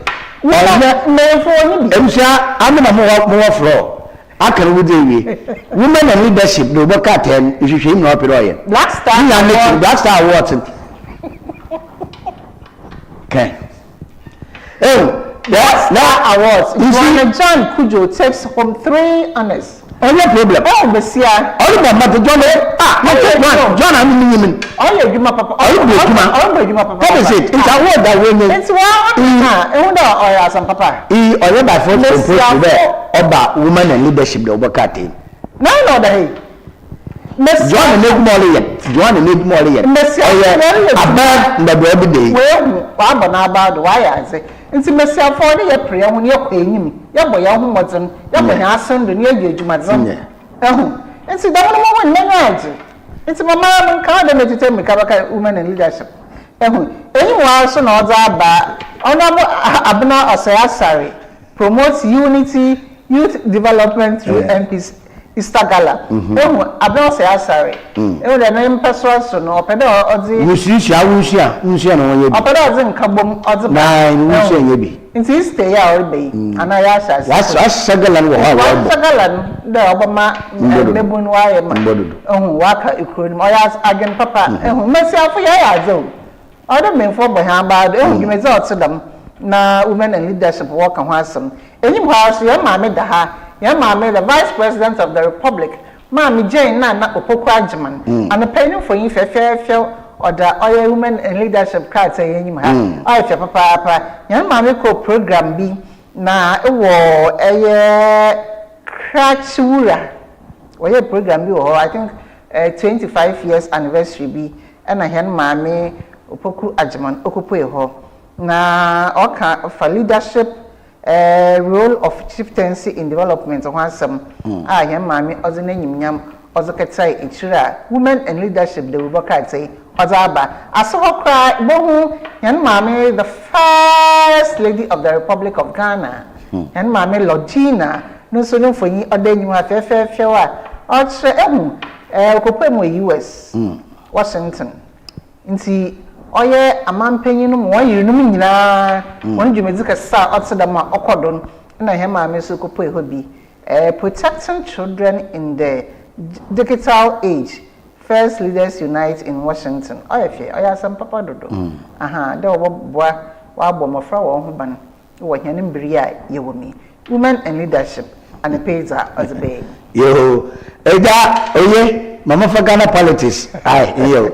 ebusia amena mo fro akara wo dewe women and leadership de boka ta hwehwe no opere Black Star Awards. Okay. That awards. John Kujo takes home 3 honors. No problem. Oh, Messia. All the matter, John, I mean, all your Juma Papa. What is it? It's a word that we need. It's one. Or some Papa. Or by force about women and leadership, the Obakati. No, hey. John make more yet. About the every day. Well, about why I say. Nti mesia for the prayer when you enyim ya boy ya humodzen ya boy asen do ne adwumadzam nti da no mo nyanyaje nti mama mun ka da medite me ka baka women in leadership enyim wa so na oza aba ona mo abna osayasare promote unity youth development through MPs Istagala abna osayasare de na mpeswa so no opede ozi wusia no ye opede ozi nkabom ozi na wusia ye bi nti stay ya orbe ana ya shas wasagalan wo ha wasagalan de obama mebun waye ma waka ikronim oya agen papa mesi afo ya azo odo menfo bo ha ba de jumezi otsedam na women and leadership work ho asem enyim ho aso ya maame da ha ya maame the vice president of the republic maame Jane na opoku agyeman and penny for yin fefefe oda oya women and leadership card say enyim ha oya fe papa ya maame ko program bi na ewo eye Krachura oya program bi wo I think 25 years anniversary bi na hen maame opoku agyeman okupo e ho na oka for leadership role of chieftaincy in development of handsome hen maame ozo na nyimnyam ozo ketai ichira women and leadership the Bubaka say ozaba asohokra bohu hen maame the first lady of the Republic of Ghana hen maame Lodina no so no fonyi odanyu afefefe wa ochre okopemu US Washington nti oye amampanyin no mo yinum nyina won dwumedi kasa otsedama okodon na hen maame so kopo e hobi protecting children in the digital age first leaders unite in Washington oya sam papa dodo de oboboa wa bomofra wo ho ban wo hyanim bria ye womi women and leadership and the page as a bay yo eja oye mama for Ghana politics yo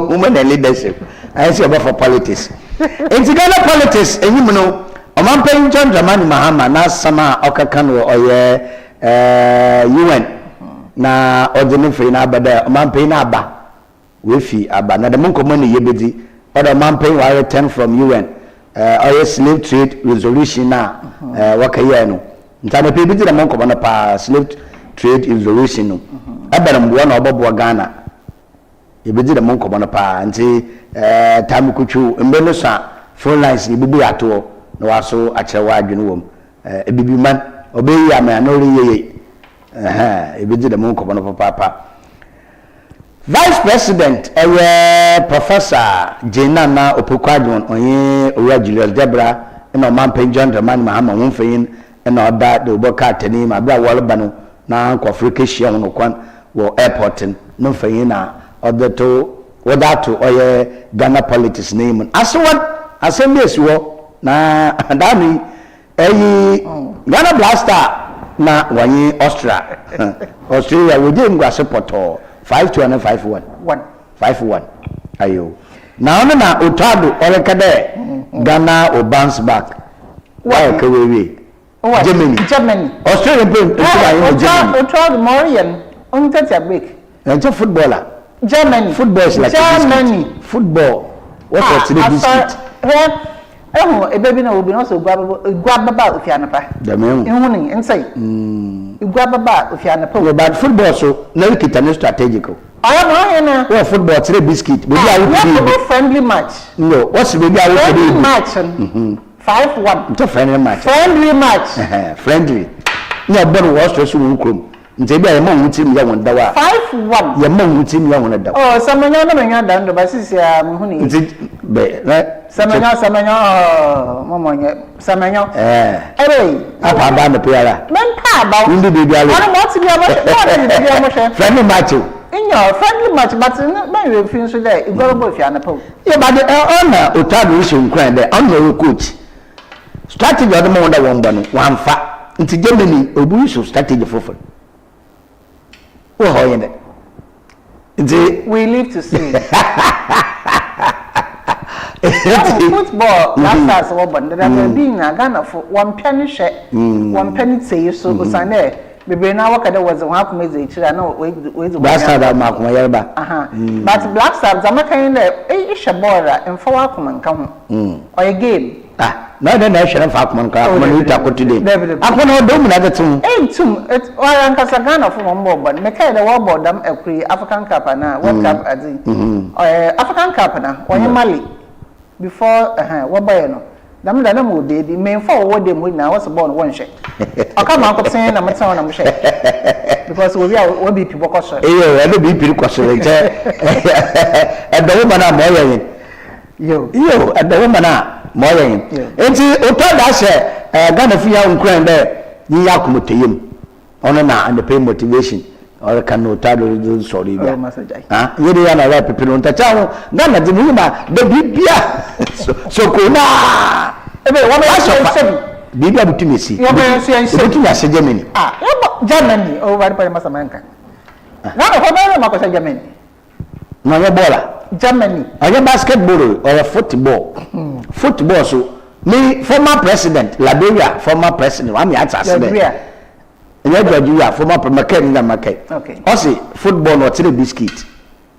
women and leadership I say about for politics in Ghana politics enyim no omampen John Dramani Mahama na sama okakan wo oye UN na odene fe na abada mampen na aba we fi aba na de monkomo ne yebedi oda mampen wa return from UN oil slave trade resolution na wakaye no ntana pe bidi de monkomo na pa slave trade resolution no aba na mbuwa na obobo Ghana yebedi de monkomo na pa nti tamikuchu mbeno sa phone lines ni bubu ato na waso achewa adwene wom ebibiman obeyi ama na oriyeye ebedi de monkomo na papa Vice President Professor Jenana Opokwadwon onye Owura Julius Debra na Mampen John Dramani Mahama wonfeyin na oda de oboka tani ma bra wolba no na Africa shia no kwan wo airport no feyin na oda to wadato oye Ghana politics name assembly esiwo na dami Ghana Blaster na wanyi Australia we dey ngwa support 5-2 and 5-1. 5-1. Ayo. Now na Otado orekade Ghana will bounce back. Why Germany. Australia Germany. Otado Morian on take a break. And a footballer. Germany. Football is like Germany. Football. What today biscuit? A baby no will be also grab about if you are the man and say you grab about if you are but football so no kitane strategical. I am well football today biscuit maybe I will friendly match. No, what's maybe I will match 5-1. It's a friendly match. Friendly match. Friendly. No, but was just one crew. Ntebi ya mo team ya won dawa 5-1 ya mo team ya won dawa oh samanya na menya dan do basisi ya mhuni nti be samanya momonye samanya apa ba me piara men pa ba ndi bebi ale ana mo ti bi amo friendly match friendly match but na we fin so there igorobo fi anapo yeah but on Otado issue nkran there on your coach strategy of the mo won ba no wanfa nti Germany obu issue strategy for we live to see. Football, last as well, but there have been a Ghana for 1 penny share, 1 penny say so Sunday. Maybe now what was a half message. I know with Black Star, but Black Stars, I'm not kind of a border and for welcome come or a game. No, the national Falkman car, today. I want to do another two. It's well, Ghana for one more, but make the war board them a pre African Cup and World Cup as African Cup now, or Mali before what by no. Dam da na mo de di men for what dem na was born one share. O come out saying na meta na mo share. Because we be people koso. We be people koso. And the woman are more yo and the woman are more enti Otado say Ghana fi ya nkran there yi akomoteyem ono na and pay motivation or can Otado sorry bia you dey na rap people on tacha Ghana di mu na de bibia so ko na ebe one of bibia butumi si butumi ase Germany Germany o bari pa masamanka Ghana ho ba ma ko Germany na ya bola Germany. Or basketball or football. Football so me former president Liberia former president I'm here to say former president okay. Also football no tell biscuit.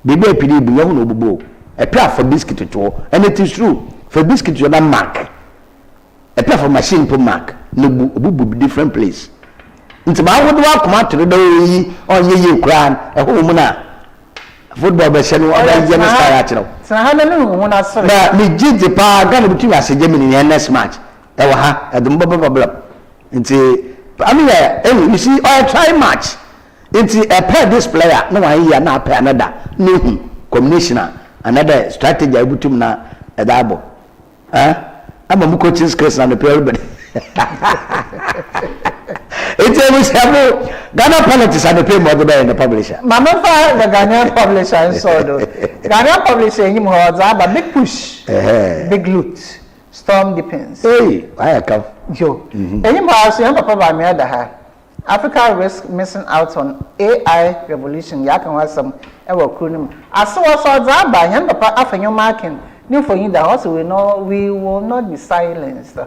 Baby pidi bu yo no bubo. E pay for biscuit to and it is true. For biscuit you na mark. E pay for machine to mark. No bubu different place. Nti ba wo do akoma to do yi on ye kran e ho mu na football be se no oda je no start atiro sana na no hu na sore na me jiji pa Ghana between ase Germany in next match e wa ha e dum problem nti you see all try match nti a pair this player no one here na pair another no combination another strategy abutum na e dabo ama mu coaching skills na the everybody it's a Ghana politics and the pay more than the publisher. Mama for the Ghanaian publisher and so do. Ghanaian publisher him holds a big push, big loot, storm depends. Hey, I come. Yo, him house young papa by me other Africa risk missing out on AI revolution. Yakan was some ever crooning. I saw by him papa after your marking. New for you the house we know we will not be silenced.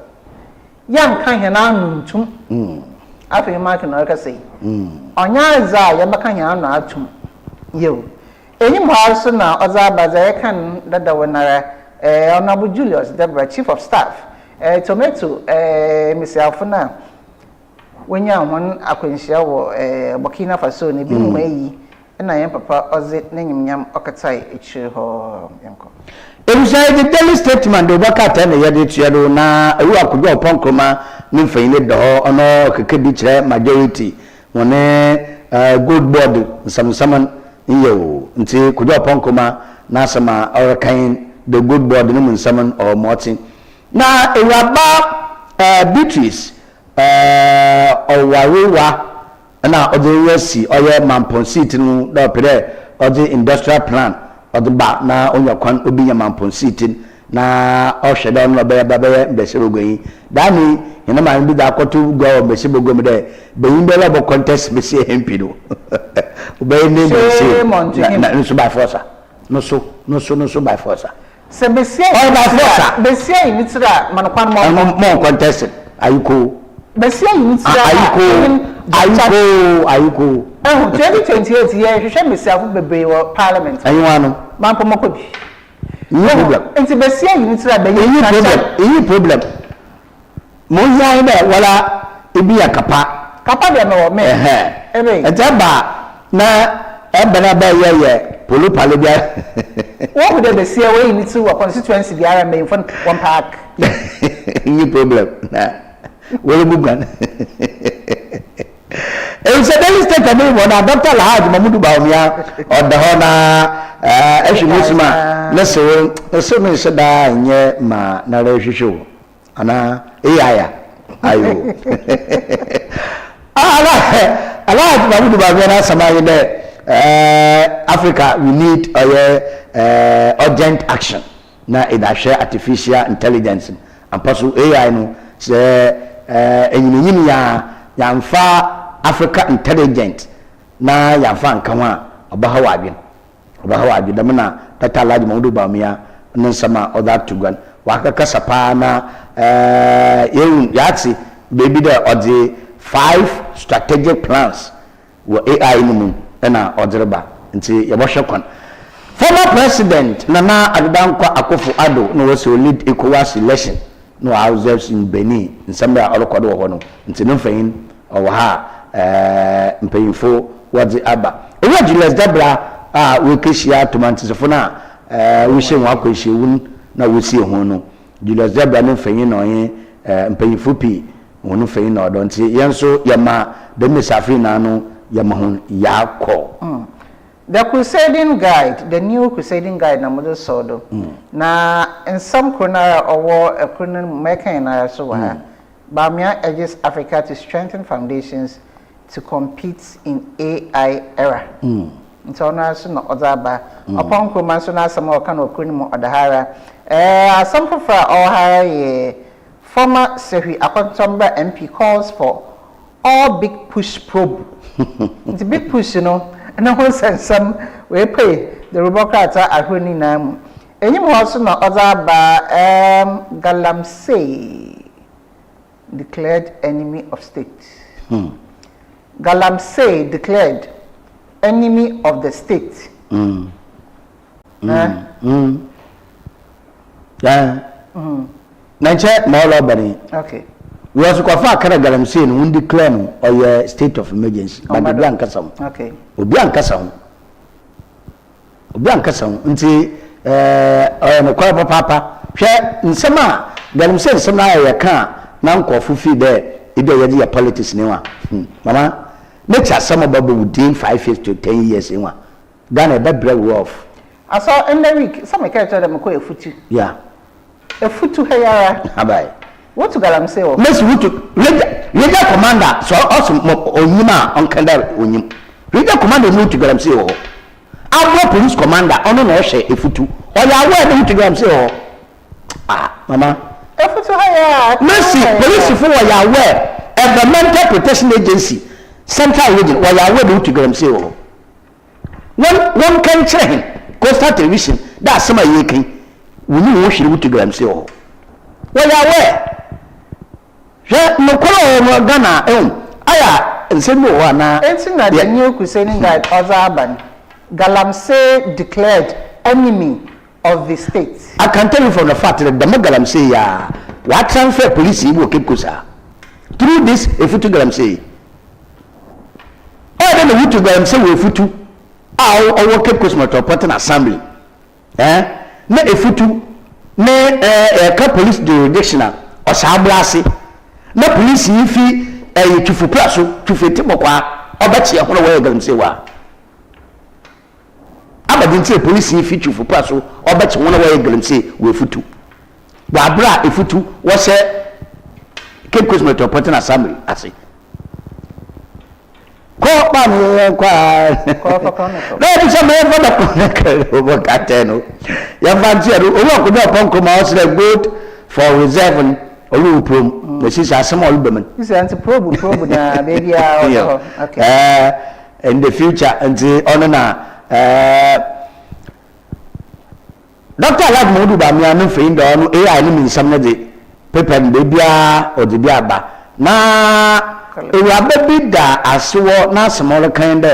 Young kind of Afi mark na ka say. Onya za ya baka nya na atum. Yo. Enyim ha so na oza abaza ya kan dada wonara Honorable Julius Deborah, Chief of Staff. Tomato Mr. Alfona wenya won akwanhia wo Burkina Faso ne bi mu yi na yen papa oze na nyimnyam okatai echire ho yenko. Inside the daily statement the wakata na yede tuado na ewu akudwa oponkroma ni mfanyine do ono keke bi kire majority wone good board samsaman iyo nti kudwa oponkroma na asama orakan the good board ni munsaman or mortin na ewaba Beatrice owarewa na odewesi oye mamponsit nu do pere odi industrial plan ba na onyakwan obi nyamamponsitin na ohwede no be mbesebogoyi dani ina ma bi da akoto go mbesebogo de beyin be labo contest be se MP do be ne be se na so by force no so by force se be se be se imitira manokwan mo contest ayiko be se imitira ayiko 2028 year hwehwe mesiafo bebre wo parliament ayiwano mampo makobi no problem enti besia imitira be yi problem mo ya ide wala ebi yakapa de no me ebe etaba na ebana ba ye polo pale bia wo bude besia we imiti wo constituency biara me fon one park ni problem na wole bugan daily state of Mona, Dr. Lahaj Mamudu Baumia, or the Hona, Eshimusma, Lesson, so many said, ma, Nareshu, Anna, Aya, Ayo. I like Mamudu Baumia, somebody there. Africa, we need urgent action. Now, in a share artificial intelligence and possible AI, no, say, and Yamfa. Africa intelligent na yafa nkanwa obahawa adwe damna tata laji Mamudu Baumia nsama oda tugan wakaka sapa na yati baby there odi 5 strategic plans wo AI numu na odireba nti yebohwe kon former president Nana Adedankwa Akufo-Addo no was lead ECOWAS election no houses in Benin nsamba olokodo wo no nti no fayin owo ha mpayinfo wadzi aba ewa Julius Deborah we keshia tomantisofo na we hye nwa akwehye wun na we sie ho no Julius Deborah no fayin no yen mpayinfo pi wonu fayin no do nti yenso yema de mesafri na no yema ho yakọ the crusading guide the new crusading guide na modo sodo na in some corner or a corner making na so ha Baumia urges Africa to strengthen foundations to compete in AI era. So now so no other upon command so now some kind of kunimo odahara. Some for high former Sehi Akontomba MP calls for all big push probe. It's a big push, you know. And no sense some we pay the Robocrats are running now. Any more also no other Galamsey declared enemy of state. Galamsey declared enemy of the state. Nature more bani. Okay. We also qualify Kara Galamsey no declare no or state of emergency. But the Bianca some. Okay. Bianca some. Nti no kwa papa. Hwe nsema Galamsey nsema ya ka na nkofo fi there ide yedi ya politics ni wa. Mama nature some baba within 5 years to 10 years in wa. Ghana that break off. I saw in the week some character them ko efutu. Yeah. Efutu hayara. Abai. What to Galamsey o? Let's wutu. Leader commander so also onyima onkanda onyim. Leader commander no to Galamsey o. Abo police commander ono na hye efutu. Oya we no to Galamsey o. Mama. Efutu hayara. Mercy police for oya we environmental protection agency central region oya we no to Galamsey o. One can train coastal television that some are yaking we know we to Galamsey o. Oya we je no ko Ghana aya nsemu ho na enti na the new Crusading Guide Ozaban Galamsey declared enemy of the state. I can tell you from the fact that the Galamsey ya what transfer police will keep kusa through this efutu Galamsey. Oh, then the Hutu Galamsey will efutu our keep kusa metropolitan assembly. Na efutu na ka police jurisdictional or sablasi na police yifi tufu plaso tufeti bokwa obachi ehoro we Galamsey wa abadinti police yifi tufu plaso obachi wona we Galamsey we futu wa bra efutu wo se Cape Coast Metropolitan Assembly ase ko pa ni kwa na bi se me fa da ko ko kateno ya fanti ado owo ko da pon ko ma o se good for reserve olu prom na sisi asema olu bemen this anti probe na baby okay in the future anti ono na Dr. Lad Modu ba mi anu fein da ono AI ni min sam na de paper baby a o de bia ba na ewa baby da asewo na small kind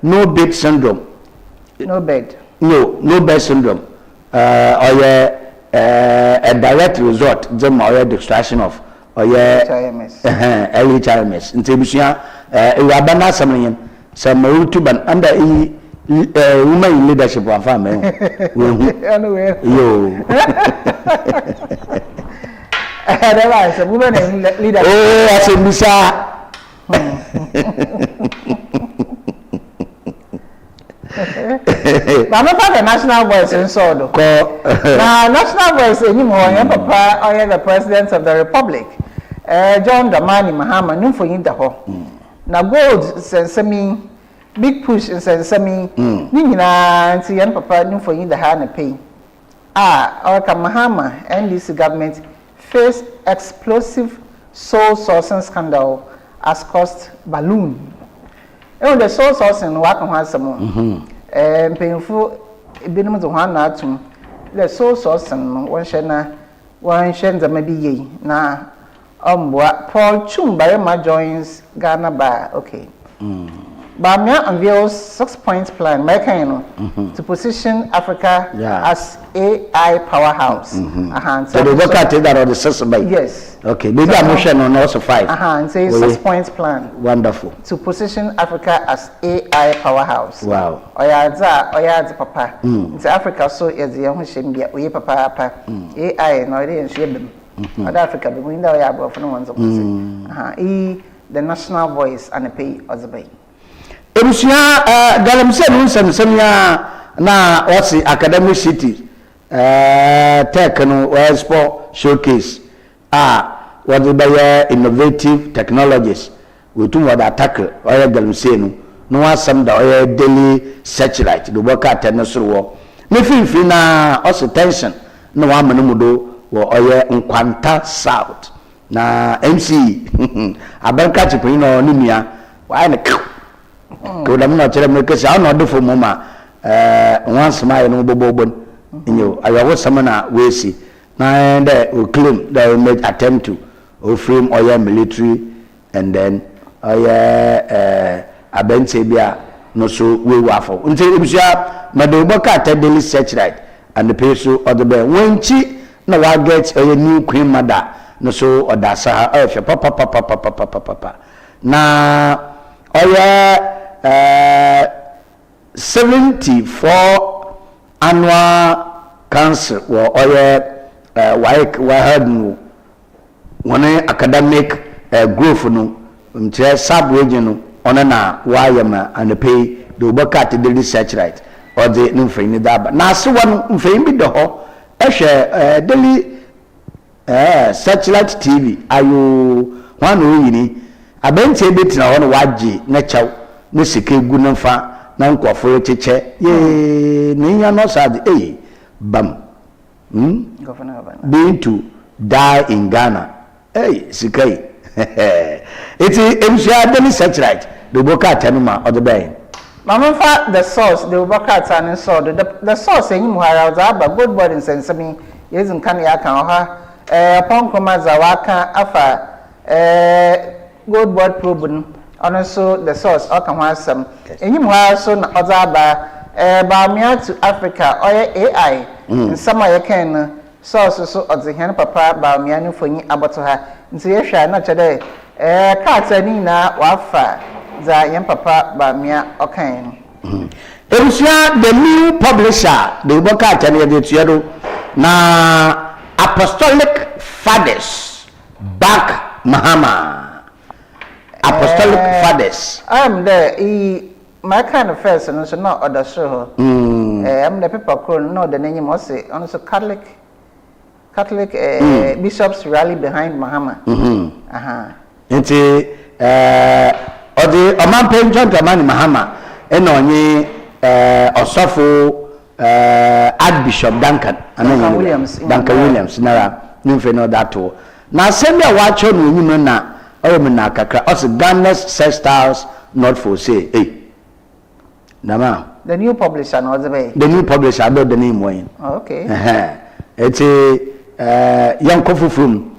no bed syndrome no bed syndrome a direct result them or distraction of or LHRMS in Tibusha Rabana Samayan some Rutuban under women leadership of family. Yo, otherwise, a woman leadership. Oh, I said, Missa. But I'm not the national voice in Sodo. Now, national voice anymore, Papa, I am the president of the republic. John Dramani Mahama, no for you the ho. Now, gold sends me big push and sends me. Nina, see, and Papa, no for you the hand and pay. Our Mahama and this government face explosive soul sourcing scandal as cost balloon. The soul sourcing work on some painful binum to one atom. The soul sourcing one shena maybe ye na Paul Chumba joins Ghana by okay. Bamia unveils 6-point plan to position Africa as AI powerhouse. So they look at it that on the 6 by. Yes. Okay, maybe I'm motion on also 5. And say 6-point plan. Wonderful. To position Africa as AI powerhouse. Wow. Oya papa. It's Africa so is the young shim we papa AI no dey shebe. Other Africa be winda oya abro for no ones the national voice and the pay Ozabay. Ebusia Galamsey no samsamia na what's academic city tech no expo showcase what the innovative technologies we do what attack or Galamsey no asam da or daily satellite the work at no wo me fi na also tension no wa manudo wo oye nkwanta south na MC abanka chipo no nimia wa na ko da mun chere me kesi an do fo mama once my no bobobon nyo ayawo samana we si na the claim that we made attempt to frame oya military and then oya abente bia no so we wafo nti ebusua na do boka ta daily search right and the pay so other be wenchi na wa get oya new queen mother no so odasa afa papa na oya 74 annual council or we had no one academic growth no sub region on na wayama and pay the bucket the research right or the nfin that na so one nfin bi do ho daily satellite TV ayo one oyini abente betina ho no waje na chaw no sike gu no fa na nkofo cheche ye ninya no sad bam being to die in Ghana sikai it's a daily search right the boka tanuma or the bay mama fa the source the boka tan so the source enyim hara za ba good body nsensemi yezin kan ya kan ha pon koma za waka afa good board probe ono so the source oka ho asem enyim ho so na ozaba baamia to Africa oye AI nsama ye ken no source so odzihen papa baamia no fonyi aboto ha nti ye hwa na chede kaata ni na wafa za yen papa baamia okan Erusia the new publisher the book kaata ne de tuado na Apostolic Fathers back Mahama Apostolic Fathers. I'm there. My kind of first, and so not other show. I'm the people call no the name was say. Also Catholic bishops rally behind Mahama. Nti odi oman pension to man Mahama eno onye osofo Archbishop Duncan Williams nara nimfe no dato. Na asem ya wacho no nyim na oyemna kakra os Ghana's Sextiles not for sale. Nama. The new publisher no the new publisher about the name wine. Okay. It's young coffee from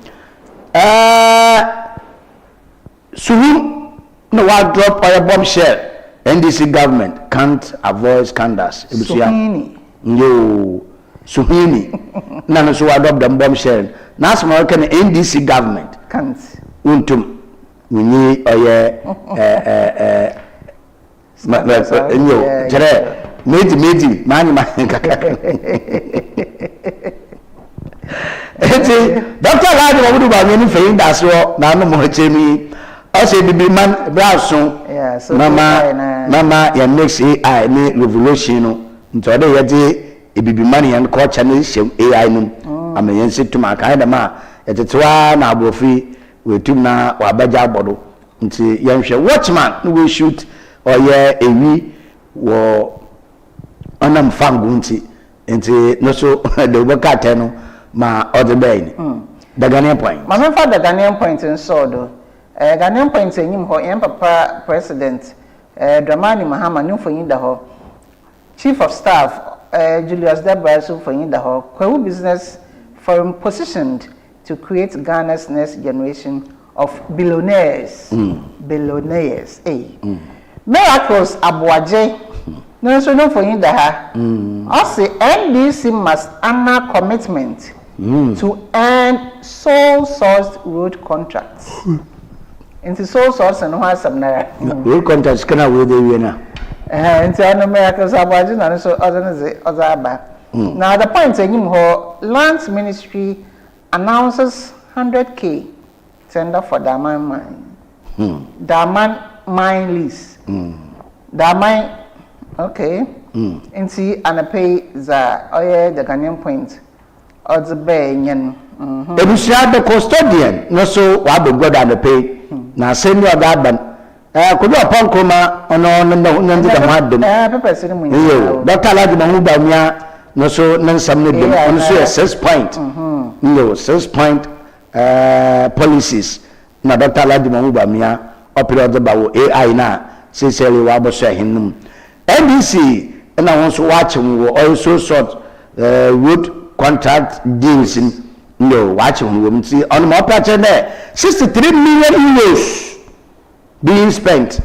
Suhum no one drop or a bombshell. NDC government can't avoid scandals. Suhini. Yo Suhini. None so adopt them bombshell. Nas American NDC government can't. Untum we need Medi mani Dr. Ladi wabudu ba mi feyin da so na no mo chemi o se bibi man braso mama ya next AI ni revolution no nto de ye de bibi man yan culture ni shem AI no amayen setuma kan da ma etetwa na abofi wetum na wabaja abodo nti yanhwe watchman no we shoot oye ewi wo anam fangu nti no so de bokate no ma other bay the Ghanaian point ma me fa the Ghanaian point nso do Ghanaian point enyim ho yan papa president Dramani Mahama no fonyi da ho chief of staff Julius Debra so fonyi da ho kwawu business forum positioned to create Ghana's next generation of billionaires miracles abuaje no so no fonyi da ha also NDC must honor commitment to earn sole sourced road contracts. Into sole source and why some road contracts can we do na. Into an Americans are watching and so other now the point in Lands Ministry announces 100K tender for Daman mine. Daman mine lease. Daman okay. Into and pay the Ghanaian point. The Bayan. Ebusia the custodian, no so what the god and the pay. Now send your garden. Could you upon coma on the Dr. Ladiman Bamia, no so none some on 6 point. No 6 point policies. Now Dr. Ladiman Bamia, upload the bow AI na, sincerely Wabosha him. NBC, and I want to watch him also sort wood contract deals in watching women see on my patch there 63 million euros being spent.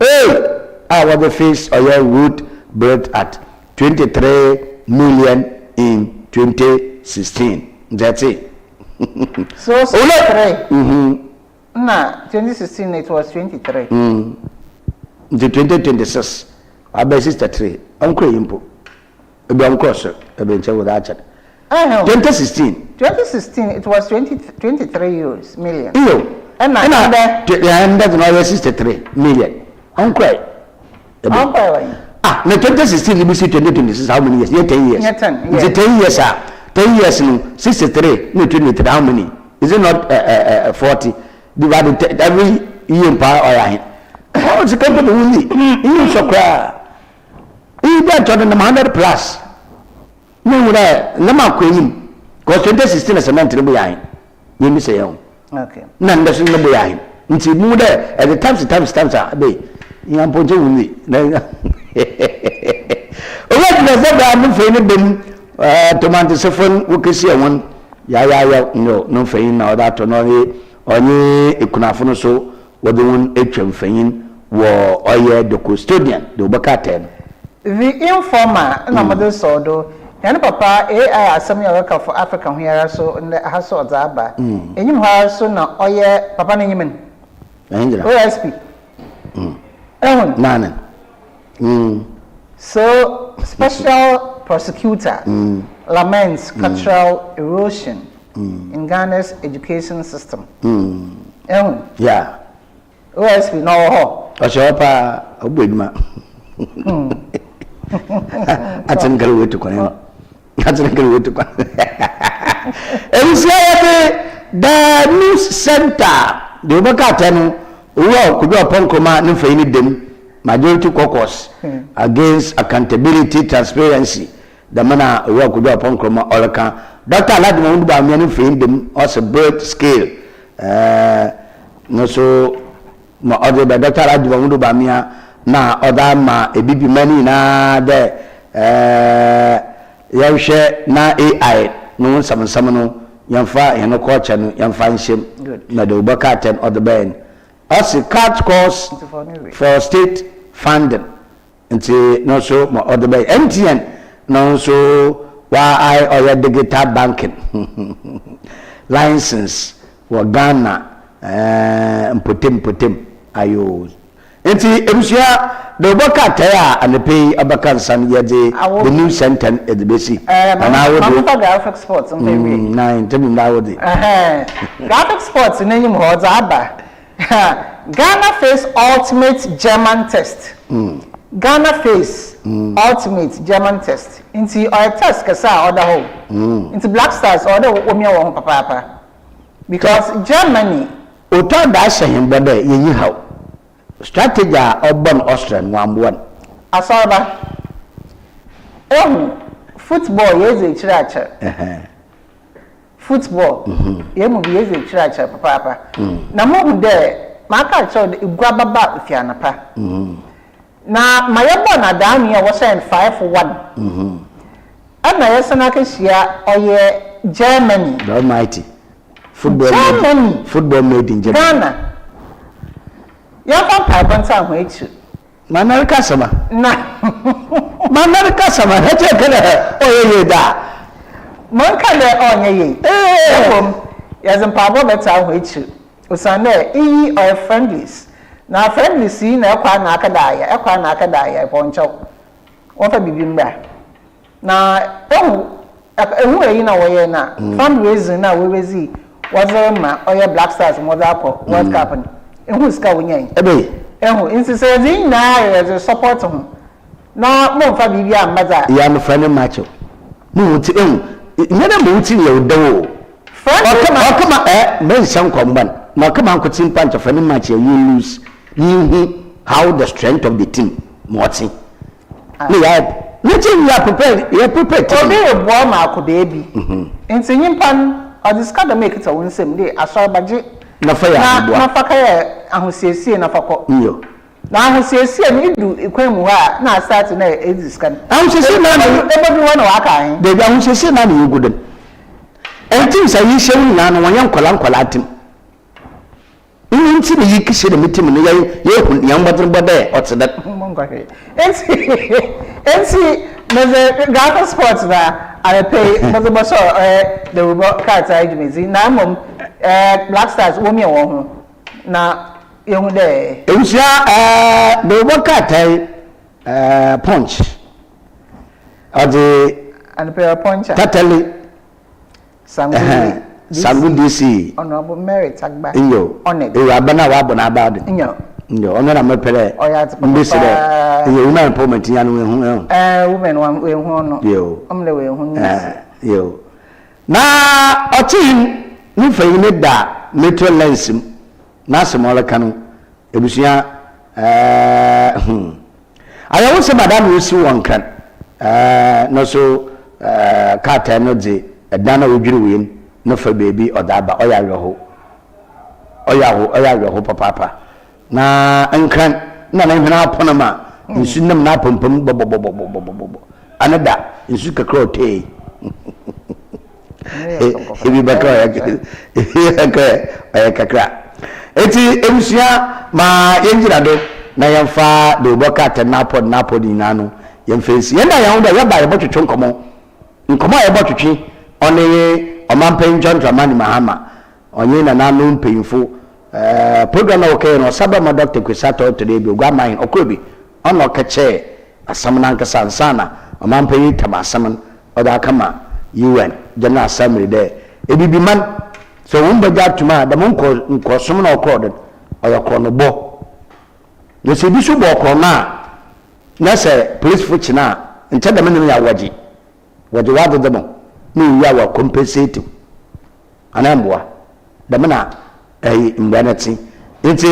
I was the face of your wood brought at 23 million in 2016. That's it. So 63. Nah, 2016 it was 23. The 2026. I bet 63. Uncle Impo. A brown crosser. A bench with that. 2016 it was 23 euros million. And that's not 63 million. Uncle. Ah, 2016 you see 2026 how many years? 10 years. 10 years 10 years 63 no 23 how many? Is it not 40 divided every year per or how is it going to be? You so cry. You got 100 plus. No, Lama Queen, because 2016 is a man to the behind. You say, okay. None doesn't know behind. Until move there at the times are be. Young Ponto with me. What does that I'm feeling them tomato saffron? We can see one. No, no, fain or that or no, only a kunafuno so what the one HM or the custodian, the Bacatan. The informer, no mother sodo, and papa, AI, some year for African here, so in the house of Zaba. And you have soon, papa name. OSP. None. So, special prosecutor laments cultural erosion in Ghana's education system. Yeah. OSP no. Oshopa Obigma. I think I'll wait to come. I think I'll wait to come. The news center, the Bacatan, who could go upon command and for them. Majority caucus against accountability, transparency. The manner work with upon Chroma Olaka. Dr. Ladman by many friend them also birth scale. No so my other by Dr. Ladman by me na other ma a bibi money na de share na AI no some no yamfa no culture no yamfa shame na the Ubaka 10 or the band. Also cut course for state funding until no so my other by MTN no so why I or digital banking license for Ghana putim ayo until MCA the Boka Taya and the pay Abakan San Yadi the new center at the basic and I would do graphic sports and 9 tell me now graphic sports in any more Zaba. Ghana face ultimate German test. Ghana face ultimate German test. Into our test kasa order home. Into Black Stars order omia won papa. Because Germany Oto da him bode ye how. Strategy urban Austrian 1-1. ASORBA. Football is a chiracha. Football. Yemu bi eze chiracha papa. Na mo de maka cho de igwababa fianapa. Na mayebo na down here was 5-1. Ana yesana ka hia oye Germany. The Almighty. Football made in Germany. Ghana. Ya fa paipansa ho echi. Manarika sama. Na. Manarika sama. Haje kana oye da. Man ka le onye yi. Yazin pabo beta ho echi. Usane iyi or friendlies. Na friendlies yi na ekwa na akada ya poncho. Wofa bibimba. Na ehu eyi na woye na fundraising na wewezi wazema oye Black Stars mother ko World Cup. Ehu ska wonyen. Ebe. Ehu insise din na ye support ho. Na mo fa bibia maza. Ya no friend match. Mu ti ehu. Nyana mu ti ye odawo. Come mention comban. Now come on, could punch of any match you lose. You how the strength of the team. What's it? Nothing you are prepared. You are prepared. To be a warm out baby. In singing pan or discard to make it a one same day. I saw budget. No fire. Na faka ahusiesie na fako. Yo. Na ahusiesie ni du ekwemu ha na start na e discard. Ahusiesie na everyone waka hin. They be ahusiesie na you good. And things are you showing na one young kola team. Inti ni yiki se de meeting ni ye hun yan badin bode o te that. Ensi meze graphic sports na I pay meze boso the robot card agency na mom Black Stars wo mi won ho na ye hu de Ensia the robot card punch or the and pay a punch totally Sangu DC Honorable Merit Agba Inyo Honored Abana Wabona about it Inyo Honor I'm pele this you woman empowerment yan we hu women wan we hu no yo omle we hu yo na otin ni fayi ne da metro lens na semola kanu ebusia ayawo se madam usi won kan no so kata no de dana wodwiri wen no fa baby odaba oyawo papa na enkan na hena ponama nsunam na pompom bobobobobobobo anada nsu kakro te ebi bakra ya kakra eti ebusia ma yenjira do na yemfa de bokata napod inano yemfensi yenda yawunda yaba yebotwetwe nkomo yebotwetwe one omampen John Dramani Mahama onye na nanu mpemfo program na okay no saba ma Dr. Kwisato today bi ogwaman okobi ono kache asamna nkasa sana omampen tamasam oda kama UN General Assembly there ebibi man so wumbaja tuma da nko som na okode oyakọ no bo no se bisu bo okọ na se police fuchi na nche da menim ya waji wado demo ni ya wa compensate anamboa da mena mbanati nti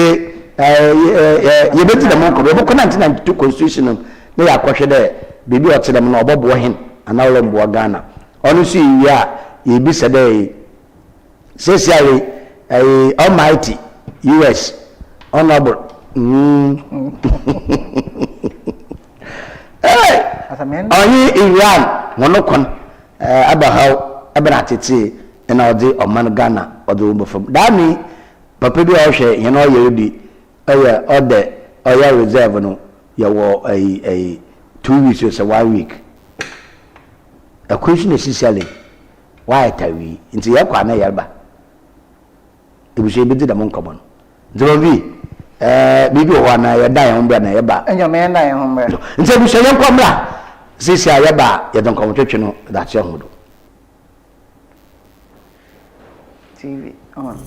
yebeti da monko be ko 1992 constitution na ya kwhwe de bibi ote dem na obobo hen anawle mboa Ghana onu si ya yebisa de Sincerely, Almighty US Honorable. Hey, only Iran monokon abahaw abratete na odi oman Ghana odi ubofom. That mean papa bi o hwe ye no ye di ode oya reserve no ye wo 2 weeks or 1 week. A question is sincerely why tawi nti ye kwa na yerba ebusie bi da monkomo no drobi bibi o na ye dan ho bra na ye ba enyo me dan ho bra nti ebusie ye nkomra sisi ye ba ye don komo twetwe no da che ho do TV on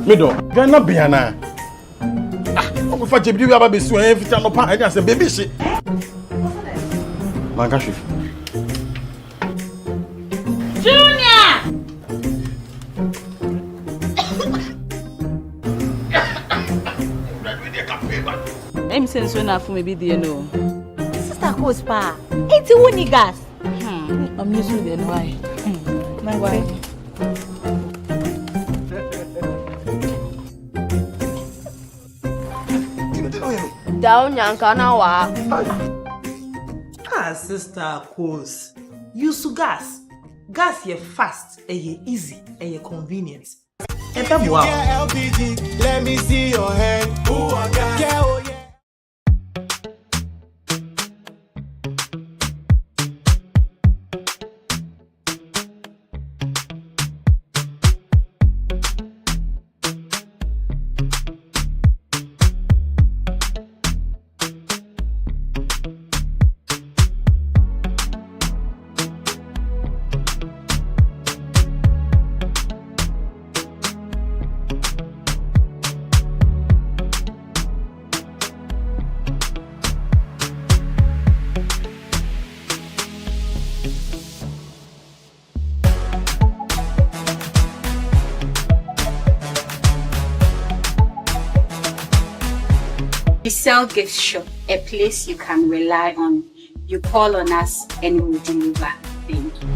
Mido, Ghana Biana. I'm going to you about this way. If no pan, I say baby shit. Mangashi. Junior. I'm saying so enough for me be there no. Sister Kospa, it's a winning gas. I'm using the why. My why? Down yankana wa. Sister Kos. Use gas. Gas ye fast, ye easy, ye convenient. LPG, let me see your hand. Ooh, I got yeah. We sell gift shop, a place you can rely on. You call on us and we will deliver. Thank you.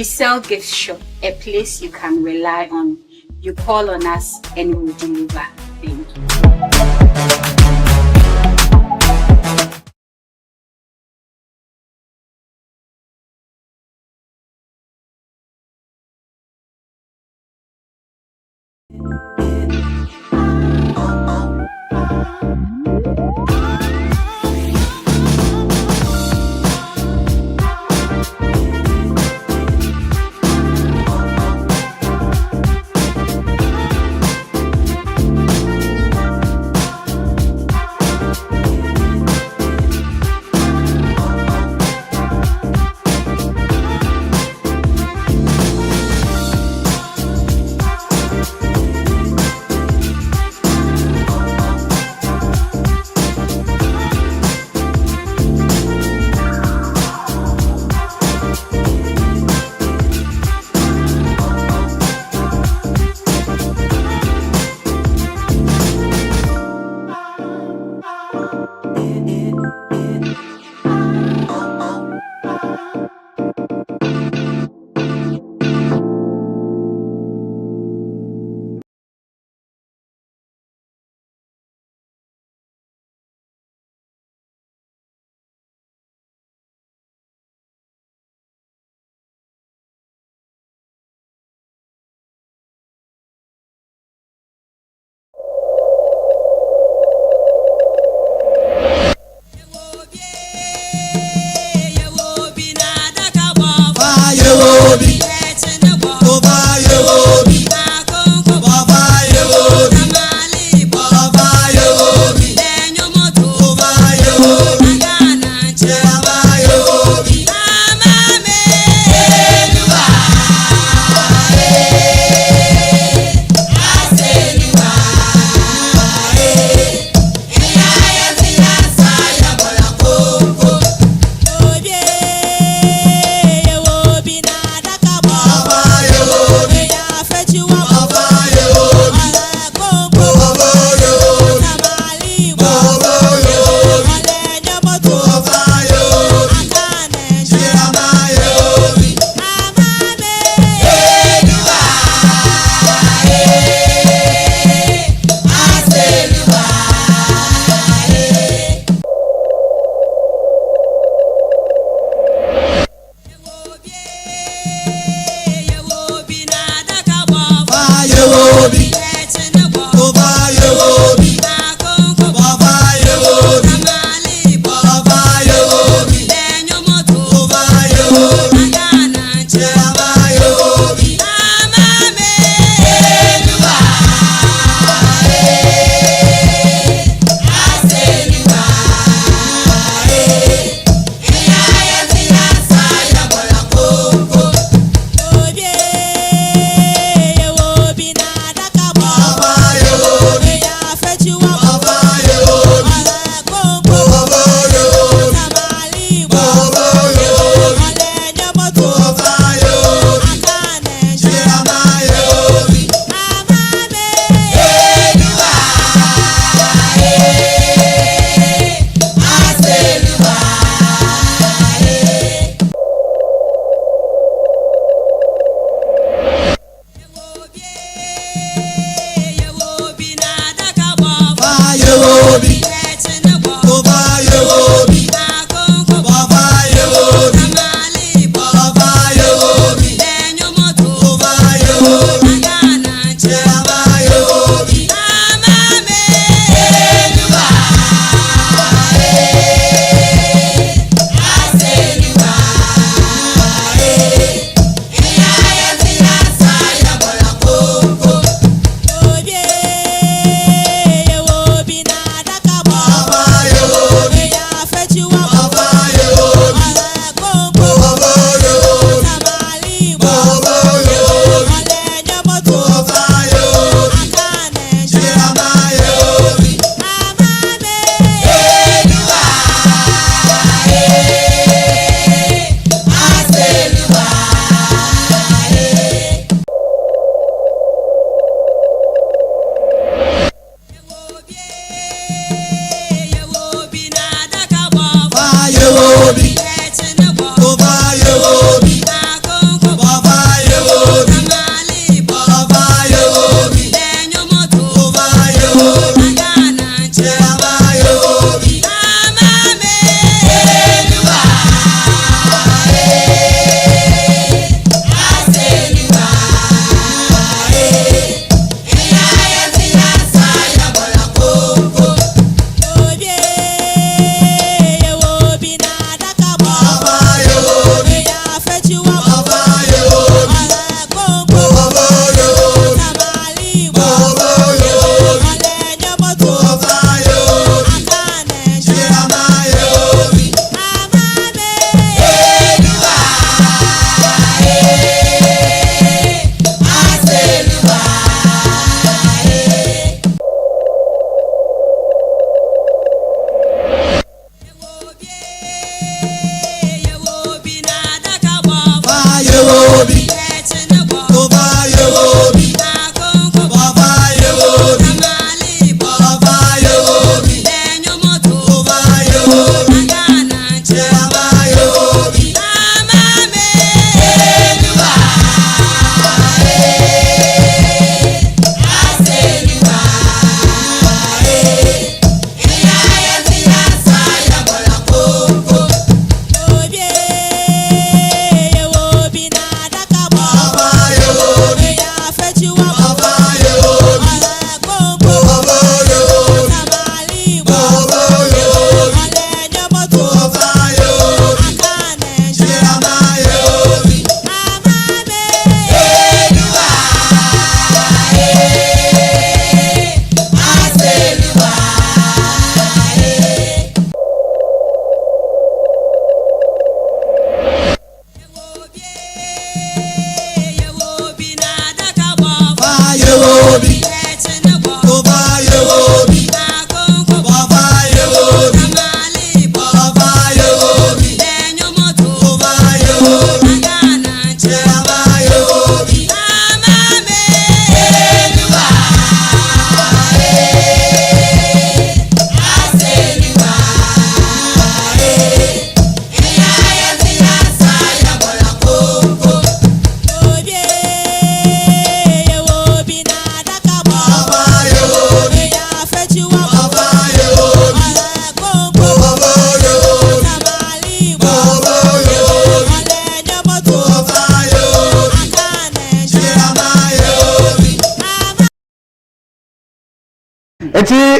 We sell gift shop, a place you can rely on. You call on us and we'll deliver. Thank you.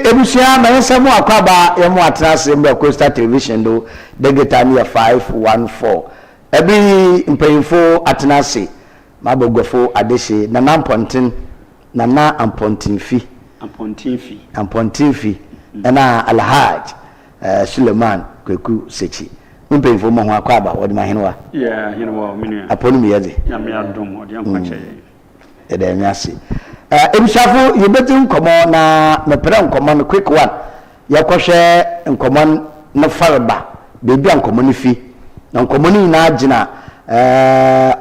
ebusia ma yensemu akwaba yemu atrase mbe Coastal Television do degeta ne 514 ebi mpayinfo atenase mabogofo adehye na namponten na na ampontenfi na alhaj Suleiman Kweku Sechi mpayinfo mo ho akwaba wodi mahenwa hinwa mini aponu miyade ya mi adom odi ankwache ede miase ebisafo yebeti nkomo na mepere nkomo no quick one yakohwe nkomo no farba bebi nkomo no fi na nkomo ni na agina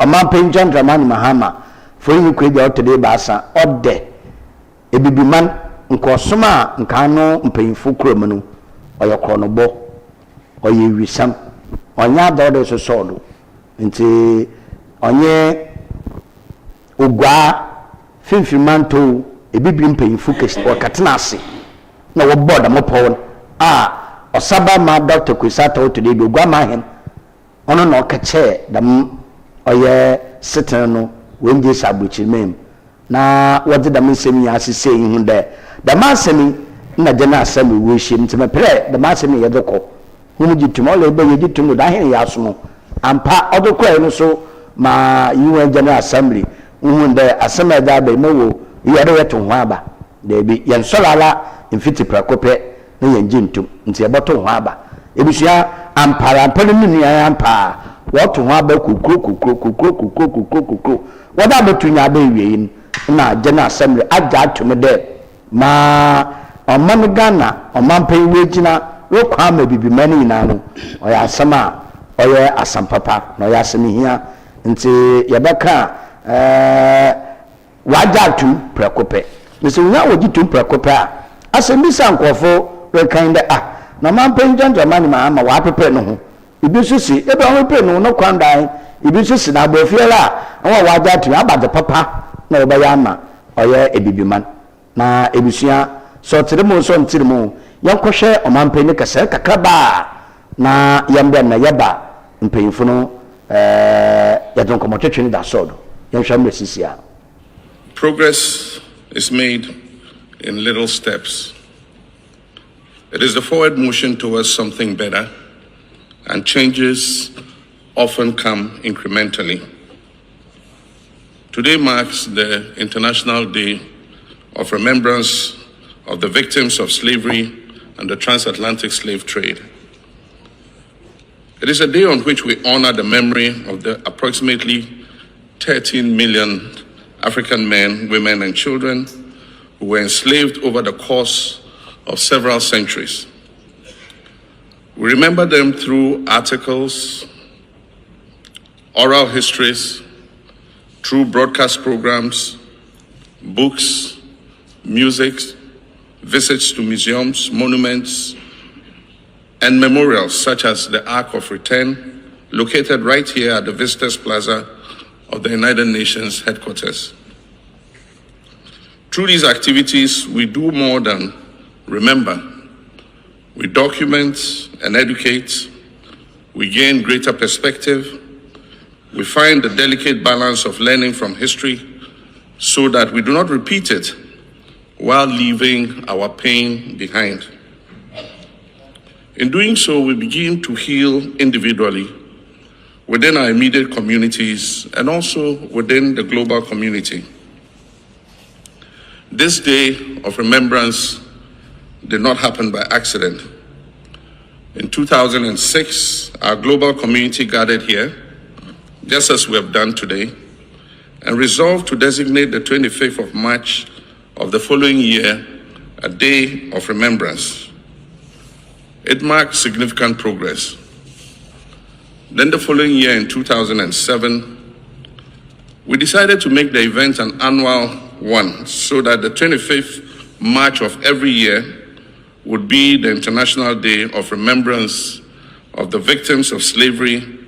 omampen Dramani Mahama for you kweja otede baasa ode ebibiman nkosoma nkano mpanyinfo kromo no oyekro no bo oye wisam onya dodo so sodo nti onye ogwa finfimanto ebibi mpanyinfo kesi wakatena ase na wo boda mopon osaba ma Dr. Kwisata otede bi ogwa ma hen ono na okache dam oye seten no wenje sabuchi mem na wode dam nsemi asese hu de dam asemi na je na asemi wo hiem ntime pre dam asemi ye deko hu jitum ole be ye jitum da hen ya asomo ampa odeko e no so ma UN General Assembly hu de asema da be mewo ye de yeto ho aba de bi yen solala mfiti prakope na yen jintum nti e boto ho aba ebusua ampara ampani minu ya ampa woto ho aba kukuru wada betunya ba wiyin na General Assembly aja atume de ma omman Ghana omman pai wejina wo kwa ma bibi mani na no oya asama oya asampapa na oya asemi hia nti yebeka waja atu prekope nti nya wojitu prekope a asemi sankofo rekan de na mampen Dramani Mahama wa pepe no ho ibi susi ebe ho pepe no kwandan ibi susi na abofiela wa waja tu abade papa na oba ama oye ebibiman na ebusua so tirimo so ntirimo yankohwe omampen ne kase kakaba na yambe na yaba mpanyinfo no yadon komotwetwe ni da sodo yanhwa mresisia. Progress is made in little steps. It is the forward motion towards something better, and changes often come incrementally. Today marks the International Day of Remembrance of the victims of slavery and the transatlantic slave trade. It is a day on which we honor the memory of the approximately 13 million African men, women, and children who were enslaved over the course of several centuries. We remember them through articles, oral histories, through broadcast programs, books, music, visits to museums, monuments, and memorials such as the Ark of Return, located right here at the Visitors Plaza of the United Nations headquarters. Through these activities, we do more than remember. We document and educate, we gain greater perspective, we find the delicate balance of learning from history so that we do not repeat it while leaving our pain behind. In doing so, we begin to heal individually within our immediate communities and also within the global community. This day of remembrance did not happen by accident. In 2006, our global community gathered here, just as we have done today, and resolved to designate the 25th of March of the following year a day of remembrance. It marked significant progress. Then the following year, in 2007, we decided to make the event an annual one so that the 25th March of every year would be the International Day of Remembrance of the victims of slavery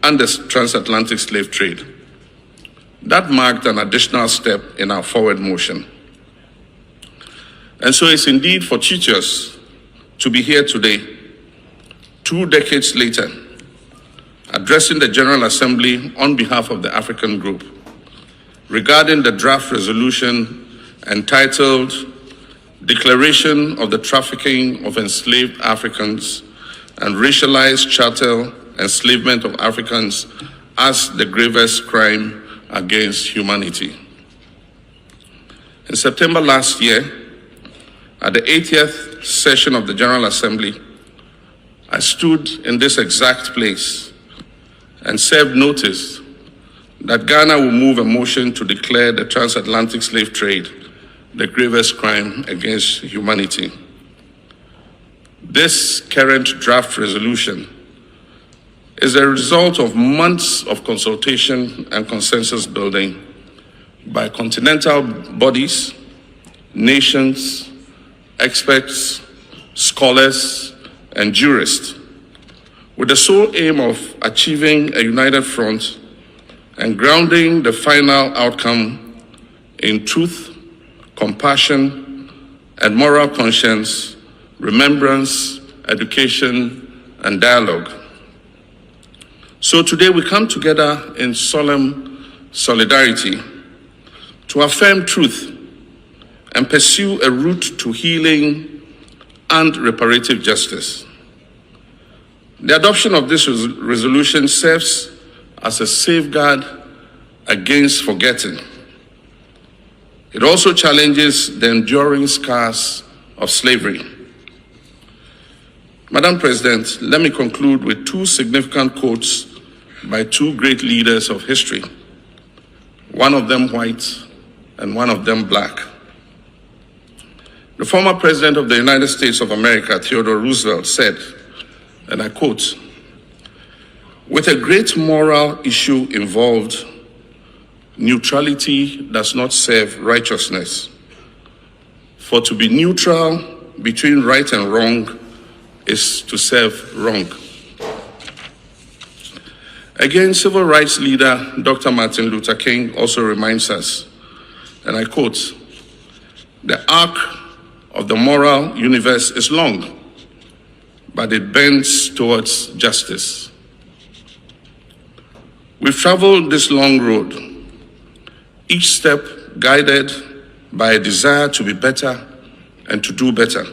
and the transatlantic slave trade. That marked an additional step in our forward motion. And so it's indeed fortuitous to be here today, 2 decades later, addressing the General Assembly on behalf of the African Group regarding the draft resolution entitled declaration of the trafficking of enslaved Africans, and racialized chattel enslavement of Africans as the gravest crime against humanity. In September last year, at the 80th session of the General Assembly, I stood in this exact place and served notice that Ghana will move a motion to declare the transatlantic slave trade the gravest crime against humanity. This current draft resolution is a result of months of consultation and consensus building by continental bodies, nations, experts, scholars, and jurists, with the sole aim of achieving a united front and grounding the final outcome in truth, compassion, and moral conscience, remembrance, education, and dialogue. So today we come together in solemn solidarity to affirm truth and pursue a route to healing and reparative justice. The adoption of this resolution serves as a safeguard against forgetting. It also challenges the enduring scars of slavery. Madam President, let me conclude with two significant quotes by two great leaders of history, one of them white and one of them black. The former President of the United States of America, Theodore Roosevelt, said, and I quote, "With a great moral issue involved, neutrality does not serve righteousness. For to be neutral between right and wrong is to serve wrong." Again, civil rights leader Dr. Martin Luther King also reminds us, and I quote, "The arc of the moral universe is long, but it bends towards justice." We've traveled this long road, each step guided by a desire to be better and to do better.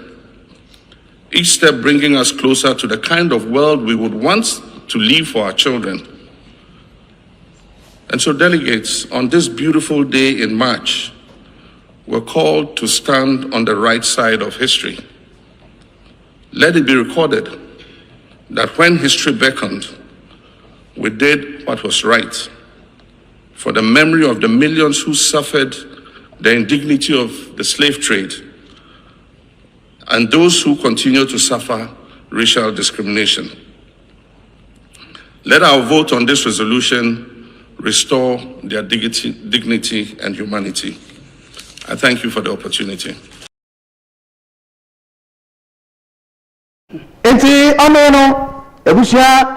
Each step bringing us closer to the kind of world we would want to leave for our children. And so, delegates, on this beautiful day in March, we're called to stand on the right side of history. Let it be recorded that when history beckoned, we did what was right for the memory of the millions who suffered the indignity of the slave trade and those who continue to suffer racial discrimination. Let our vote on this resolution restore their dignity and humanity. I thank you for the opportunity. Enti ono ebusia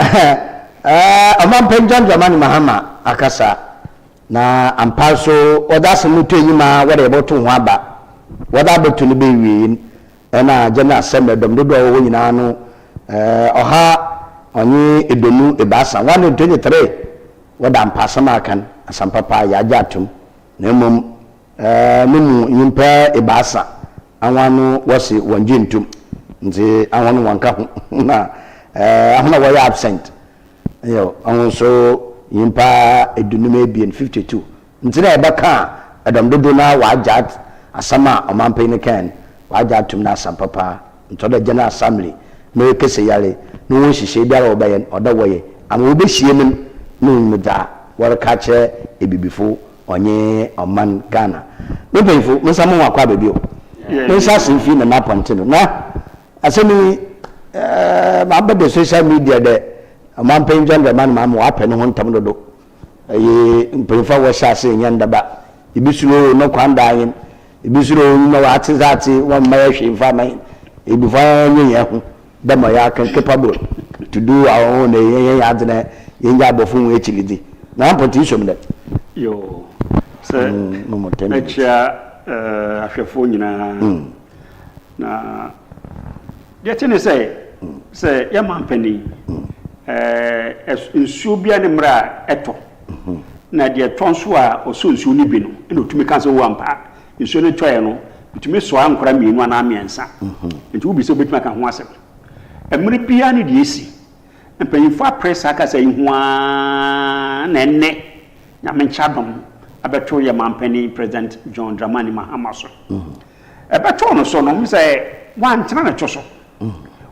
amampen John Dramani Mahama akasa na ampaso odaso mutu enyima wede boto ho aba wada boto ne bewi na General Assembly dom dodo wo nyina no oha onye edonu ebasa 123 wada ampasa makan asampapa ya jatum na mum numu nyimpa ebasa anwanu wasi wanjintum nti anwanu wanka ho na ahuna wo ya absent yo anwo nyimpa edunum ebien 52 nti na ebaka adam dodo na wajat asama omampe ne kan wajatum na asampapa ntoda General Assembly na ekese yale no won hihye biara obaye odawoye ama obehie nim no muda warka che ebibifo onye oman Ghana mepenfo mensamu wakwa bebio mensa sinfi na napontino na asemi mabade social media de amampen John Dramani Mahama wape no hontam dodo mpenfa wo hyase nyandaba ibisuro no kwanda yin ibisuro no watizati won mayehwe mfa man ibifa nyenye ho demo ya kan capable to do our own yen adene yen jabofun we chilidi na amponti isom de yo se na chia ahwefo nyina na yetene say ya mampani nsuo bia ne mra eto na de tonso a oso nsuo ni bi no ena otumi kan se wo ampa nsuo ne twae no bitumi so ankora mienu ana amiensa nti wo bi se obetuma ka ho asem emre bia ne de esi empanyimfo press aka say ho na enne na menchadom abeto ye mampani President John Dramani Mahama so ebeto no so no me say wan tena na choso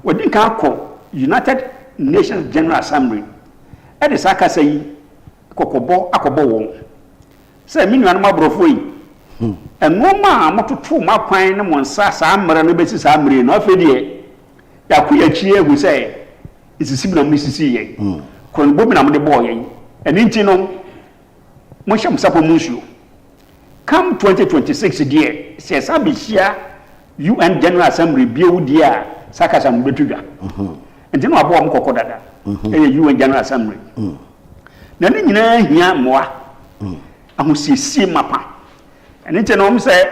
wodi ka akọ United Nations General Assembly e de saka say kokobo akobo won say me nuanu mabrofo yi enoma mototo makwan ne monsa saa mra no besi saa mre no afedie yakoya chie egu say isisi na misisi ye kon bobi na mo de boy ye eni nti no mo hyam sapo munsuo come 2026 die se sabihia UN General Assembly biewu die a saka sam betudwa enti no abo mo kokko dada UN General Assembly na ni nyina hia moa ahosiesie mapa eni nti no mo say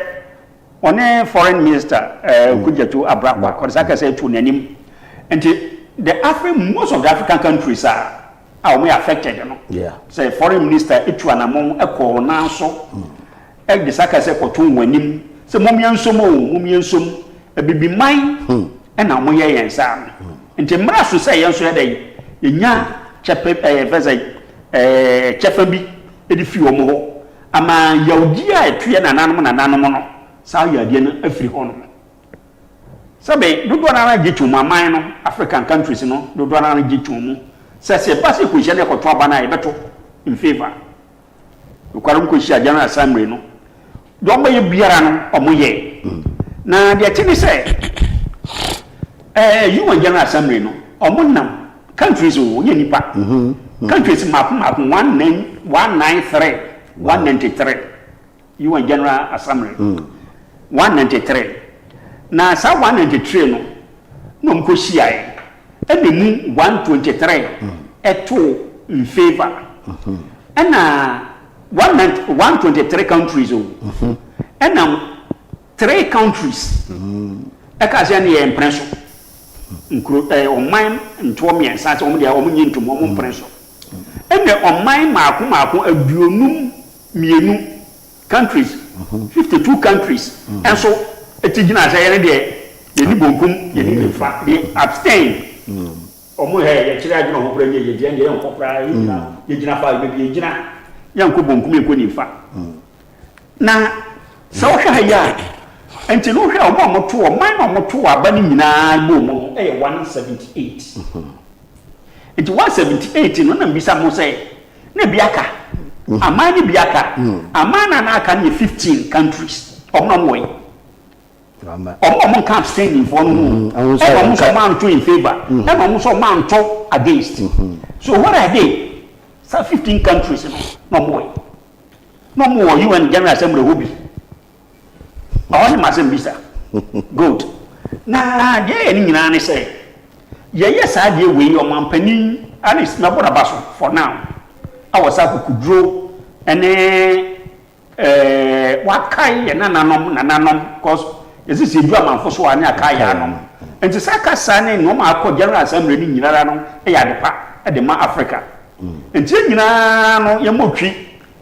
one foreign minister Kujatu Abrakwa ko saka say tu nanim enti most of the African countries are affected, you know. Yeah. Say foreign minister Etuanamon Eko Nanso Ek de Saka se Kotun Wenim, say Mumian a bibi mine and Amoya and Sam. And Timrasu say answer day, Yanya Chefabi, Edifu Mo, Ama Yaudia, Trian and Anomono, Saya Dian African. Sabe do na get to my mind African countries no do na get to mu se pass ku hye ne ko to abana e beto in favor ukwarum ko hye General Assembly no do ma ye biara no omoye na de tini say UN General Assembly no omonam countries o ye nipa countries map 193 UN General Assembly 193 na sa 193 no mko hia e mu 123 eto in favor and 123 countries and 3 countries e ka se na impresso nkro oman nto miensa se omo dia omo nyinto mo impresso and oman maako aduonum mienu countries 52 countries and so etijina say ene de ni bonkum ye ni fa de abstain omo he ye kire adwuna ho pranye ye de ye nkokra ye gina fa be ye gina ye nko bonkum ye ko ni fa na so hwa ya enti no hwa omo moto o man moto aba ni nyina gbo mo 178 enti 178 no na mbisa mo say na biaka amani biaka amana na aka ni 15 countries omo no way Omo can't stand in for no. Omo so man to in favor. Omo so man to against. So what are they? So 15 countries no more. No more UN General Assembly will be. I want to visa. Good. Na dey any nyina ne say. Yes I dey we your man panin and it's na boda baso for now. I was up kudro ene what kai na nanom cause is this a drama for so any akaya no enti saka sane no ma akọ General Assembly ni nyinara no e ya depa e de ma Africa enti nyina no ye motwi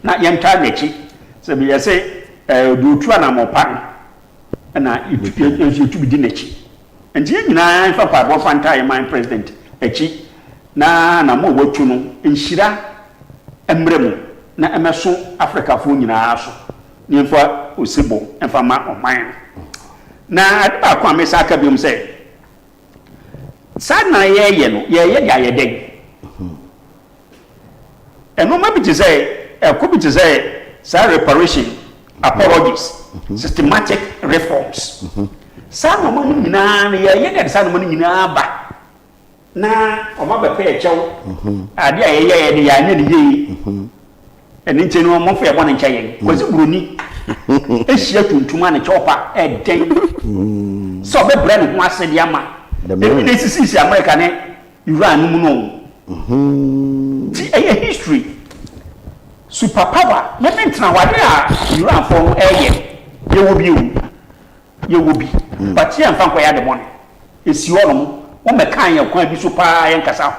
na ye nta nachi se bi ye se do tua na mopa na itu bi di nachi enti nyina fa pa bo fanta ye man president achi na mo watu no nhira emremu na emeso Africa fo nyina so ni fa osibo emfa ma oman na adba kwa mesa aka biom say sad na ye no ye dia ye den eno ma bi te say ko bi te say reparation apologies systematic reforms sa no mo nyina ye dia sa no mo nyina ba na o ma be pe chew ade a ye de ya nya de ye eni nche no mo fe bo ne nche ye ko si buroni ehia tuntuma ne chopa eden so be brand ho ase dia ma e bi sisi America ne Iran mu no ti e history superpower me mentra wade a Iran for ye wo bi but ye amfa kwa ya de money esi wo no wo me kan ye kwa bi so pa ye nkasa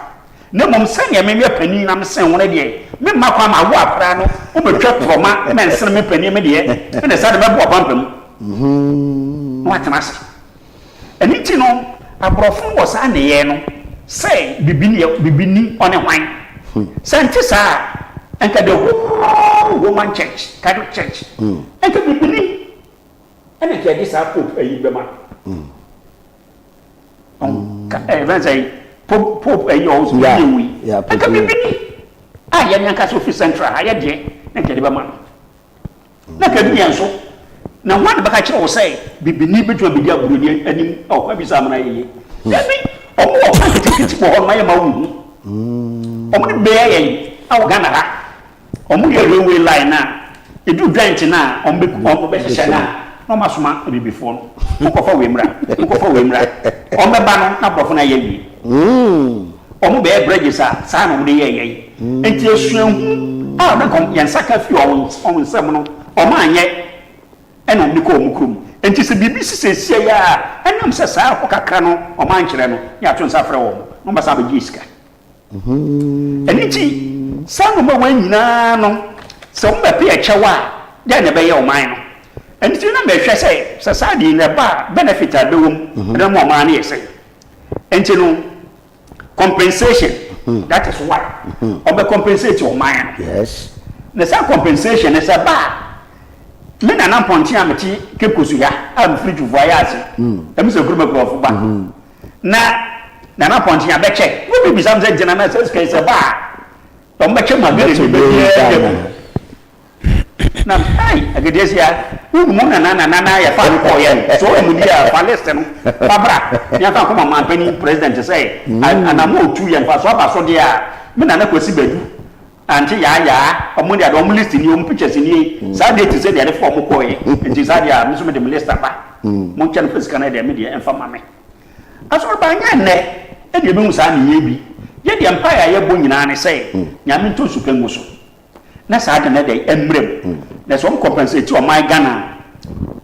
ne mom sanya me pani na me sen wona de me makwa ma wo apra no wo betwa proma me nsen me pani me de me ne sa de me bo pampam What master? And it no abrofo was an ye no say bibini on a wine. Scientists are and the woman church, Catholic church. And the bibini and it is a pope a yibema. Even say pope a yours, yeah, and the bibini. I am Yanka Central, I had ye, and Kedibama. Nakabian so. Now, what the catcher will say, be beneath to be able to any of maybe some let me or for my mountain. Only bear our Ghana. Only a railway line now. You do drench now on big Shana. No much to be before. Look for Wimra. On the banner, not for Nayi. Omu be bridges san omu de ye enti esuan a na kom yansaka fi on semono o ma anye ena omu ko omu krum enti se bibi sise ya enam se sa ko kakra no o ma nkyere no ya to nsa frɛ wo no ba sa be giska eniti san mo wan nyina no se omu be pe echewa de na be ye o man no enti na me hwɛ se sa di na ba benefit a be wom na mo ma na yese enti no compensation. That is why. Obe compensate your mind. Yes. The same compensation is a bar. Me na nan ponti ameti kekosuya am free to voyage. Em se group of ba. Na nan ponti abeche. We be something general says ke se bar. Tom beche magere ni be. Na ai agedesia unu mo na ya fa ko ye so emu dia fa listen babra ya fa ko mama pani president say ana mo tu ye fa so ba so dia me na kwesi badu anti ya omo dia do mo list ni o pictures ni sa date say dia form ko ye nti sa dia me so me de list ba mo chen physical na dia me dia enfa mame ASORBA nya ne e dia be hu sa ni ye bi ye dia empire ye bo nyina ne say nyame to su kan so na sa de na dey emrem na so compensate o my Ghana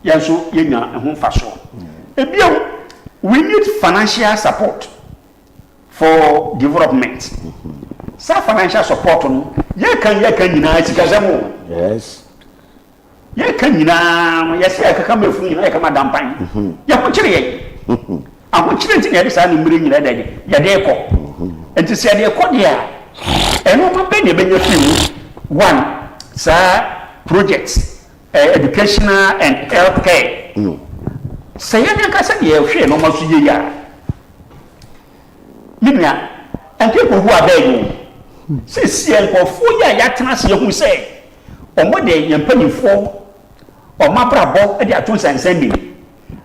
yanso yenya ehun faso ebio we need financial support for development sa financial support no ye kan nyina sikazamo yes ye kan nyina ye se akaka mefu nyina ye kama dampan ye ko kire ye aho kire nti na ye sa no mmiri nyina da ye de ko enti se de ko dia eno ma be ne benya fi one sir projects educational and health care say yan ka say ye hwe no maso ye ya minia and people who are there say see ko fu ya tena se ye hu say omo de yan panifo o mabrabo e de aton sansan bi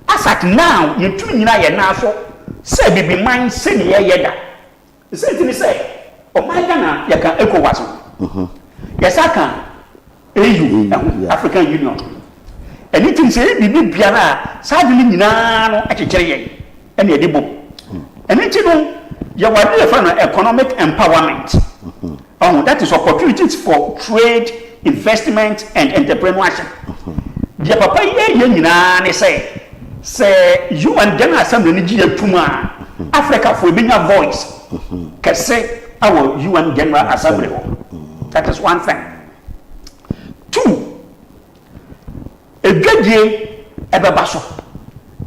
asat now ye tu nyina ye na so say bibi man say ne ye da say tini say o man Ghana ya kan ECOWAS yes aka EU African Union anything say bibi biara sa de nyina no akekere ye ene edibo anything no ya wade fa no economic empowerment that is opportunities for trade, investment and entrepreneurship dia papa ye nyina ne say you and Ghana assembly ni ji atuma Africa for being a voice kese our UN General Assembly. That is one thing. Two, a good year, ever basso.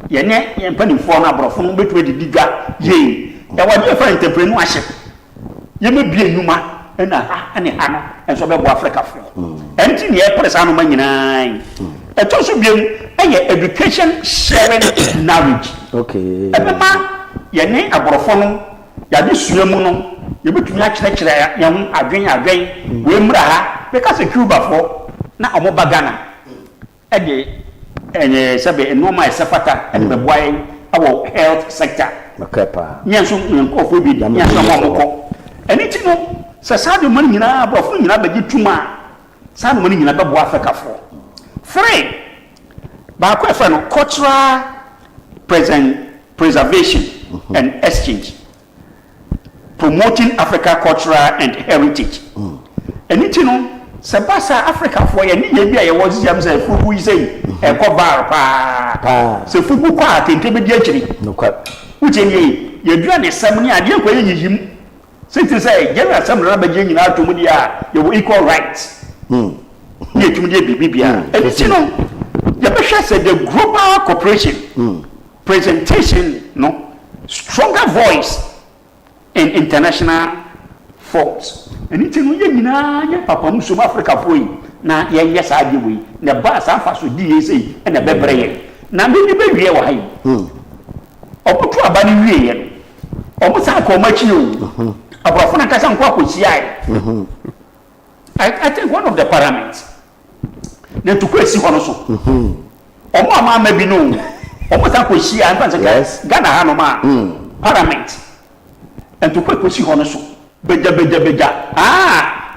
Yene, yen penny for an abrofon, but with the digger, ye, there was no entrepreneurship. You may be a numa, and a hammer, and so be Africa. And in the press animal in nine. It also be a education sharing knowledge. Okay. Remember, yene abrofon, yadi suemuno. You be to match lecture young adwen we mra ha because a Cuba for na omo bagana e sebe normal safata and be boy our health sector okay pa nyanso nkofo bi nyanso momoko anything no se sadu man nyina abofo nyina bagi tuma sadu man nyina be bo Africa for free ba ko fa no cultural preservation and exchange promoting Africa cultural and heritage. Anything no sebasa Africa for ye ni ye bia ye was jam say fufu yi say e ko bar pa se fufu kwa tente be di akiri no kwa uche ni ye dua ne sam ni ade ko ye yiyim since say general assembly na be nyina to mu dia ye equal rights ye tum dia bibia anything no said the global cooperation presentation no stronger voice in international forums. Anything we nyina papa muso Africa boy na ye saade we na ba sa fa so di say na bebreye na me ni bewie wa hayi obutu aba ni wie ye obu sa ko machi o abrafo na kasa nko akochi ai I think one of the parameters na to kwesi hono so omo ama ma bi no omo sa akochi ai fa say Ghana ha no ma parliament and to kwesi hono so beja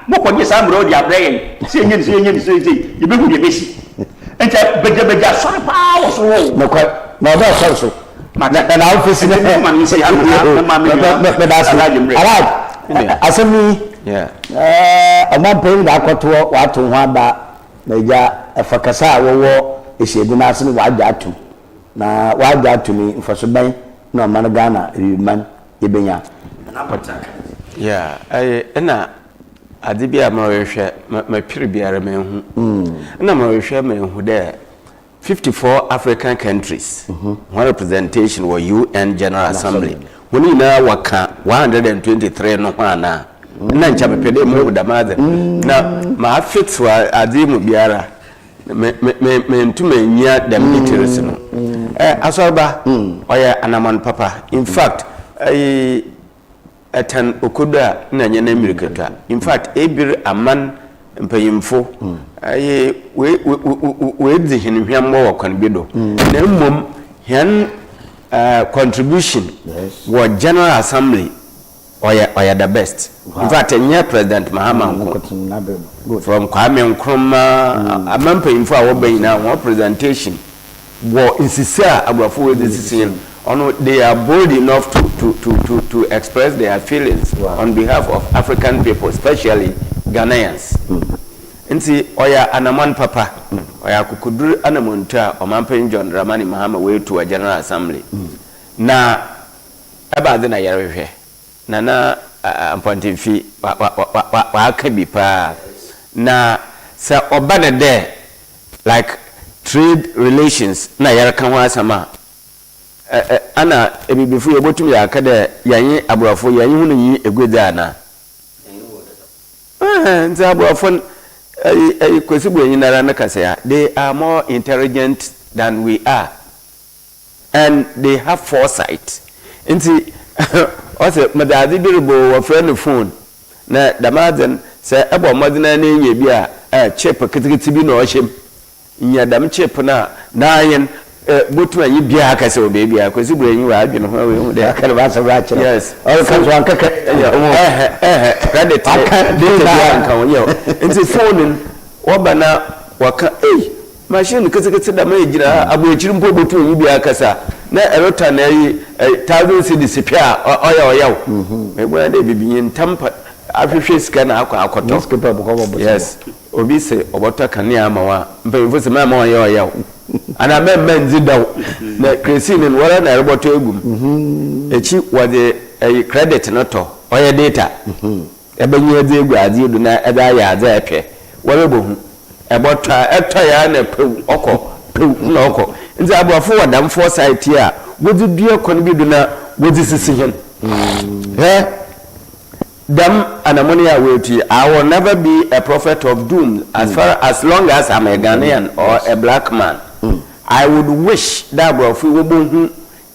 moko nye sa mro di abreye se enye se ye behu de besi enta beja so pa wo so no kwa na da so na office ne ma ni se ya ma me da so ala asemi amam pe da akoto wa to ho aba meja afakasa wo eshedu na ase wa agya atum na wa agya atumi mfaso ban na man Ghana riman yebenya na pataka ena adibia ma wehwe ma piri biara menhu na ma wehwe menhu de 54 African countries one representation wa UN General Assembly woni na waka 123 no hwana na ncha pepede mu da madhe na ma fit wa adimu biara me ntuma nya demnitires no asorba oya anaman papa in fact atan okuda na nyana mirikata in fact ebir aman mpayimfo aye we dzihini hwammo wakwan bido na mmom hen contribution wa General Assembly oya the best in fact enya President Mahama Nko from Kwame Nkrumah amampayimfo a wobayina one presentation wo insisia abrafo we decision they are bold enough to express their feelings on behalf of African people, especially Ghanaians. Nti oya anaman papa oya kukuduru anamonta omampen John Dramani Mahama way to a General Assembly. Na aba de na yarehwe. Na ampontimfi wa akabi pa. Na sa obane there like trade relations na yarkan wa sama. Ana ebibifu yebotum ya akada yanyi abrafo yanyi hunu yi egweda na nti abrafo kwesibu yanyi nara na kasa ya they are more intelligent than we are and they have foresight nti ose madadi biribo wa friend phone na damaden se ebo modina na enye bi a chip kitikiti bi na ohim nya dam chip na yen botu anyi bia aka se obebi akwesi buranyi wa adwene ho we de aka ba sa ba kire yes all comes one kaka credit de bia nka wonyo nti phone obana waka machine kese da mai jira abu ejiri mpo botu anyi bia aka sa na erota na yi 1000 cedis pia oya me gwa de bibinyi ntampa ahwehwe sika na akoto yes obi se obota kane amawa mpe se ma oya ana menzi daw na Christine wala na roboto egum echi wade credit no to oya data ebenye ade egu ade du na ebe aya ade epe wala bohu ebota eto ya na pew na oko nzi abuafo wadam foresight a wodi dua kon bi du na wodi sisi hen Them anamoni aweti. I will never be a prophet of doom as long as I'm a Ghanaian or a black man. I would wish that brofi wobo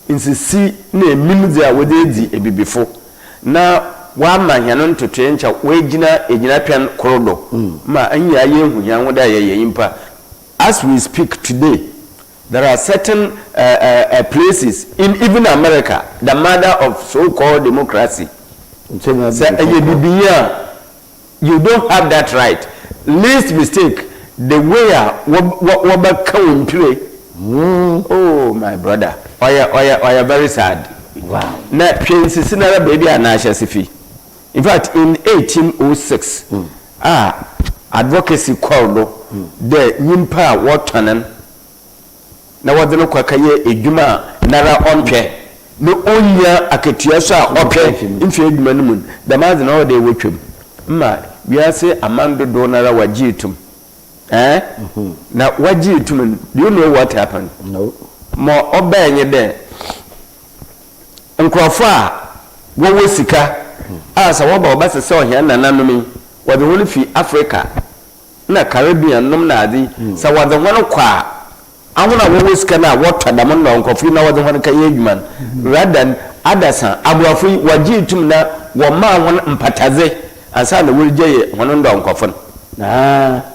insisi na minze awodedi ebibifo. Na wa manyano ntoto encha ejina pian korodo. Ma anya ye hunya woda ye yimpa. As we speak today, there are certain places in even America, the mother of so-called democracy. You don't have that right. Least mistake, the way oh my brother, oya very sad. Wow. Na baby in fact, in 1806, advocacy called the Yimpa Watanan. Na wadeno kwa kaye ejuma nara onpe. No onya aketiasa ope imfe eduma numun the man na ode wetwem ma biase amando do nara wajitum Now what do do you know what happened? No. More obey there. Nkrofa wo wo sika asa wo ba obasa se ohia nananom mi wo de woni fi Africa na Caribbean nom na adi sa wo de wono kwa ahuna wo wo sika na wo twadam no nkrofi na wo de wono ka yejuman rather than adasan abuafo waji tum na wo ma won mpataze asa na wo je wono ndo nkofo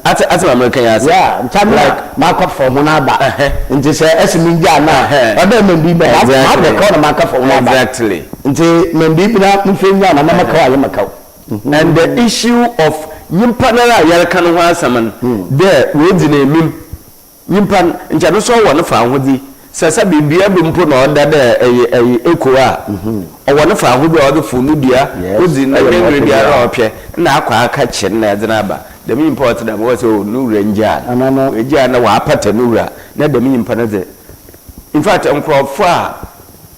ati American ya say like markup for monaba nti say esimi ja na oda membi be have the call markup for monaba exactly nti membi bi na mfenya na maka aye maka and the issue of nyimpanara yarka no asaman there we di na emim nyimpan ntia no so wo no fa ahodi sasa bibia bi mpo na oda de eko a owo no fa ahodi o de funu dua odi na yenre bia ra opye na akwa aka chi na edina ba the me import them was no ranger no eja na wa apata nura na the me import na in fact nkrofa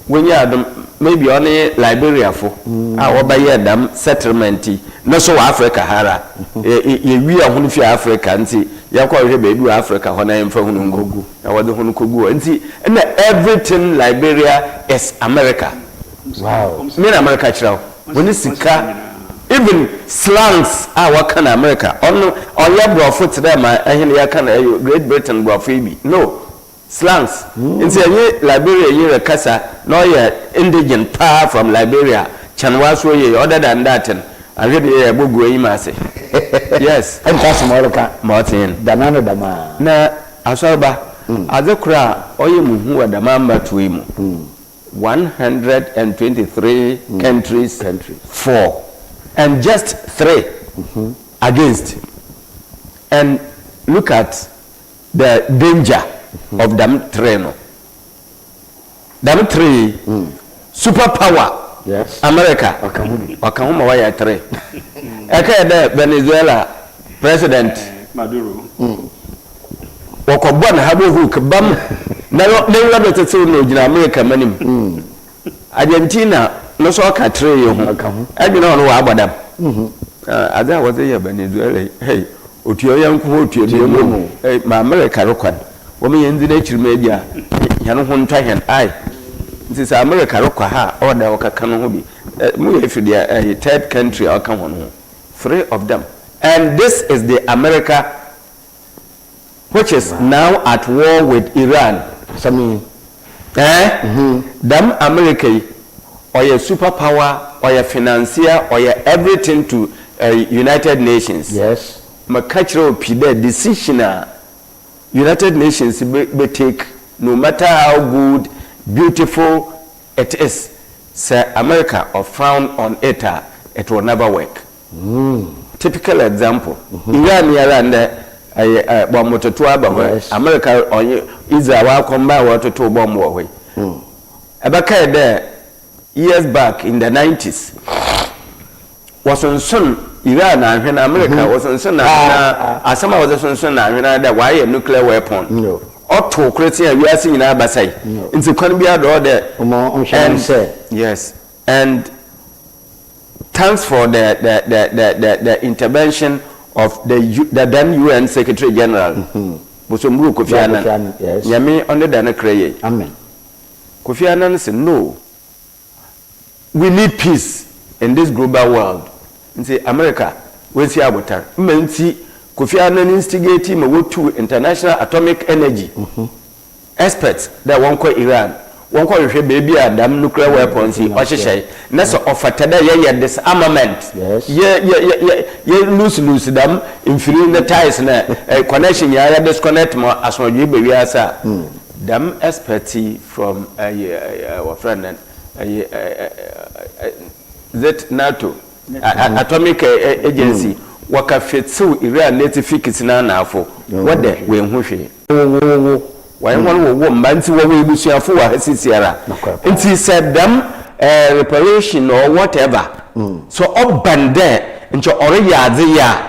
when you are maybe only Liberia for our buy them settlement no so Africa hara we are hunu fi Africa nti yakwa we be Africa hona emfa hunu ngogu na wode hunu kogu nti na everything Liberia is America. Wow. Me America chiraw woni sika even slangs what kind of America on your brofo to them ahine ya kana Great Britain brofo bi no slangs into Liberia you kasa no ye indigent power from Liberia chanwa so ye other than that and read ye bogu yi say yes and pass Morocco Martin danano dama na asorba azekura oye muhu adamamba tuimu 123 countries 4 and just 3 against. And look at the danger of them 3. No? Them 3 superpower. Yes. America. Wakahuma waya 3. Eke de Venezuela president Maduro. Wakobwa na habo hook bam na lewa do tete no gina America manim. Argentina no so ka 3 yo ho. Adwena no wa agbadam. Ada was a Venezuela. Hey, Otio Yanku, Otio, hey, my America Rocan. Woman in the nature media, Yano Hontahan, I. This is America Roca, or the Okakanobi. If they are a third country, I'll come on. 3 of them. And this is the America which is now at war with Iran. Them America or your superpower or your financier or your everything to United Nations. Yes. Makachiro pide decision United Nations be take no matter how good, beautiful it is. Say America or found on it will never work. Typical example. Iran yarande bomb to America on Israel combat water to bomb away. Abaka there years back in the 90s was on son Iran and America was on son as some was on son that why a nuclear weapon no auto Christian we are seeing in Abasai in the Colombia order yes and thanks for the intervention of the then UN Secretary General Bosombu Kofi Annan yes yami under the cray amen Kofi Annan said no. We need peace in this global world. In say America, we see about her. Menti Kofi Annan instigating me to international atomic energy experts that won't call Iran, won't call your baby and them nuclear weapons. Oshishay. Nasa offer today disarmament. Yes. Yeah. Lose them in filling the ties na connection. Yeah, disconnect more as much you baby asa. Them expertise from our friend and. That NATO atomic agency wakafetsu Iran native fix na afọ what the we nhwe why one wo mbanti wo ebusuafo wa hasisiara nti said them reparation or whatever so obande ncho ore yaade ya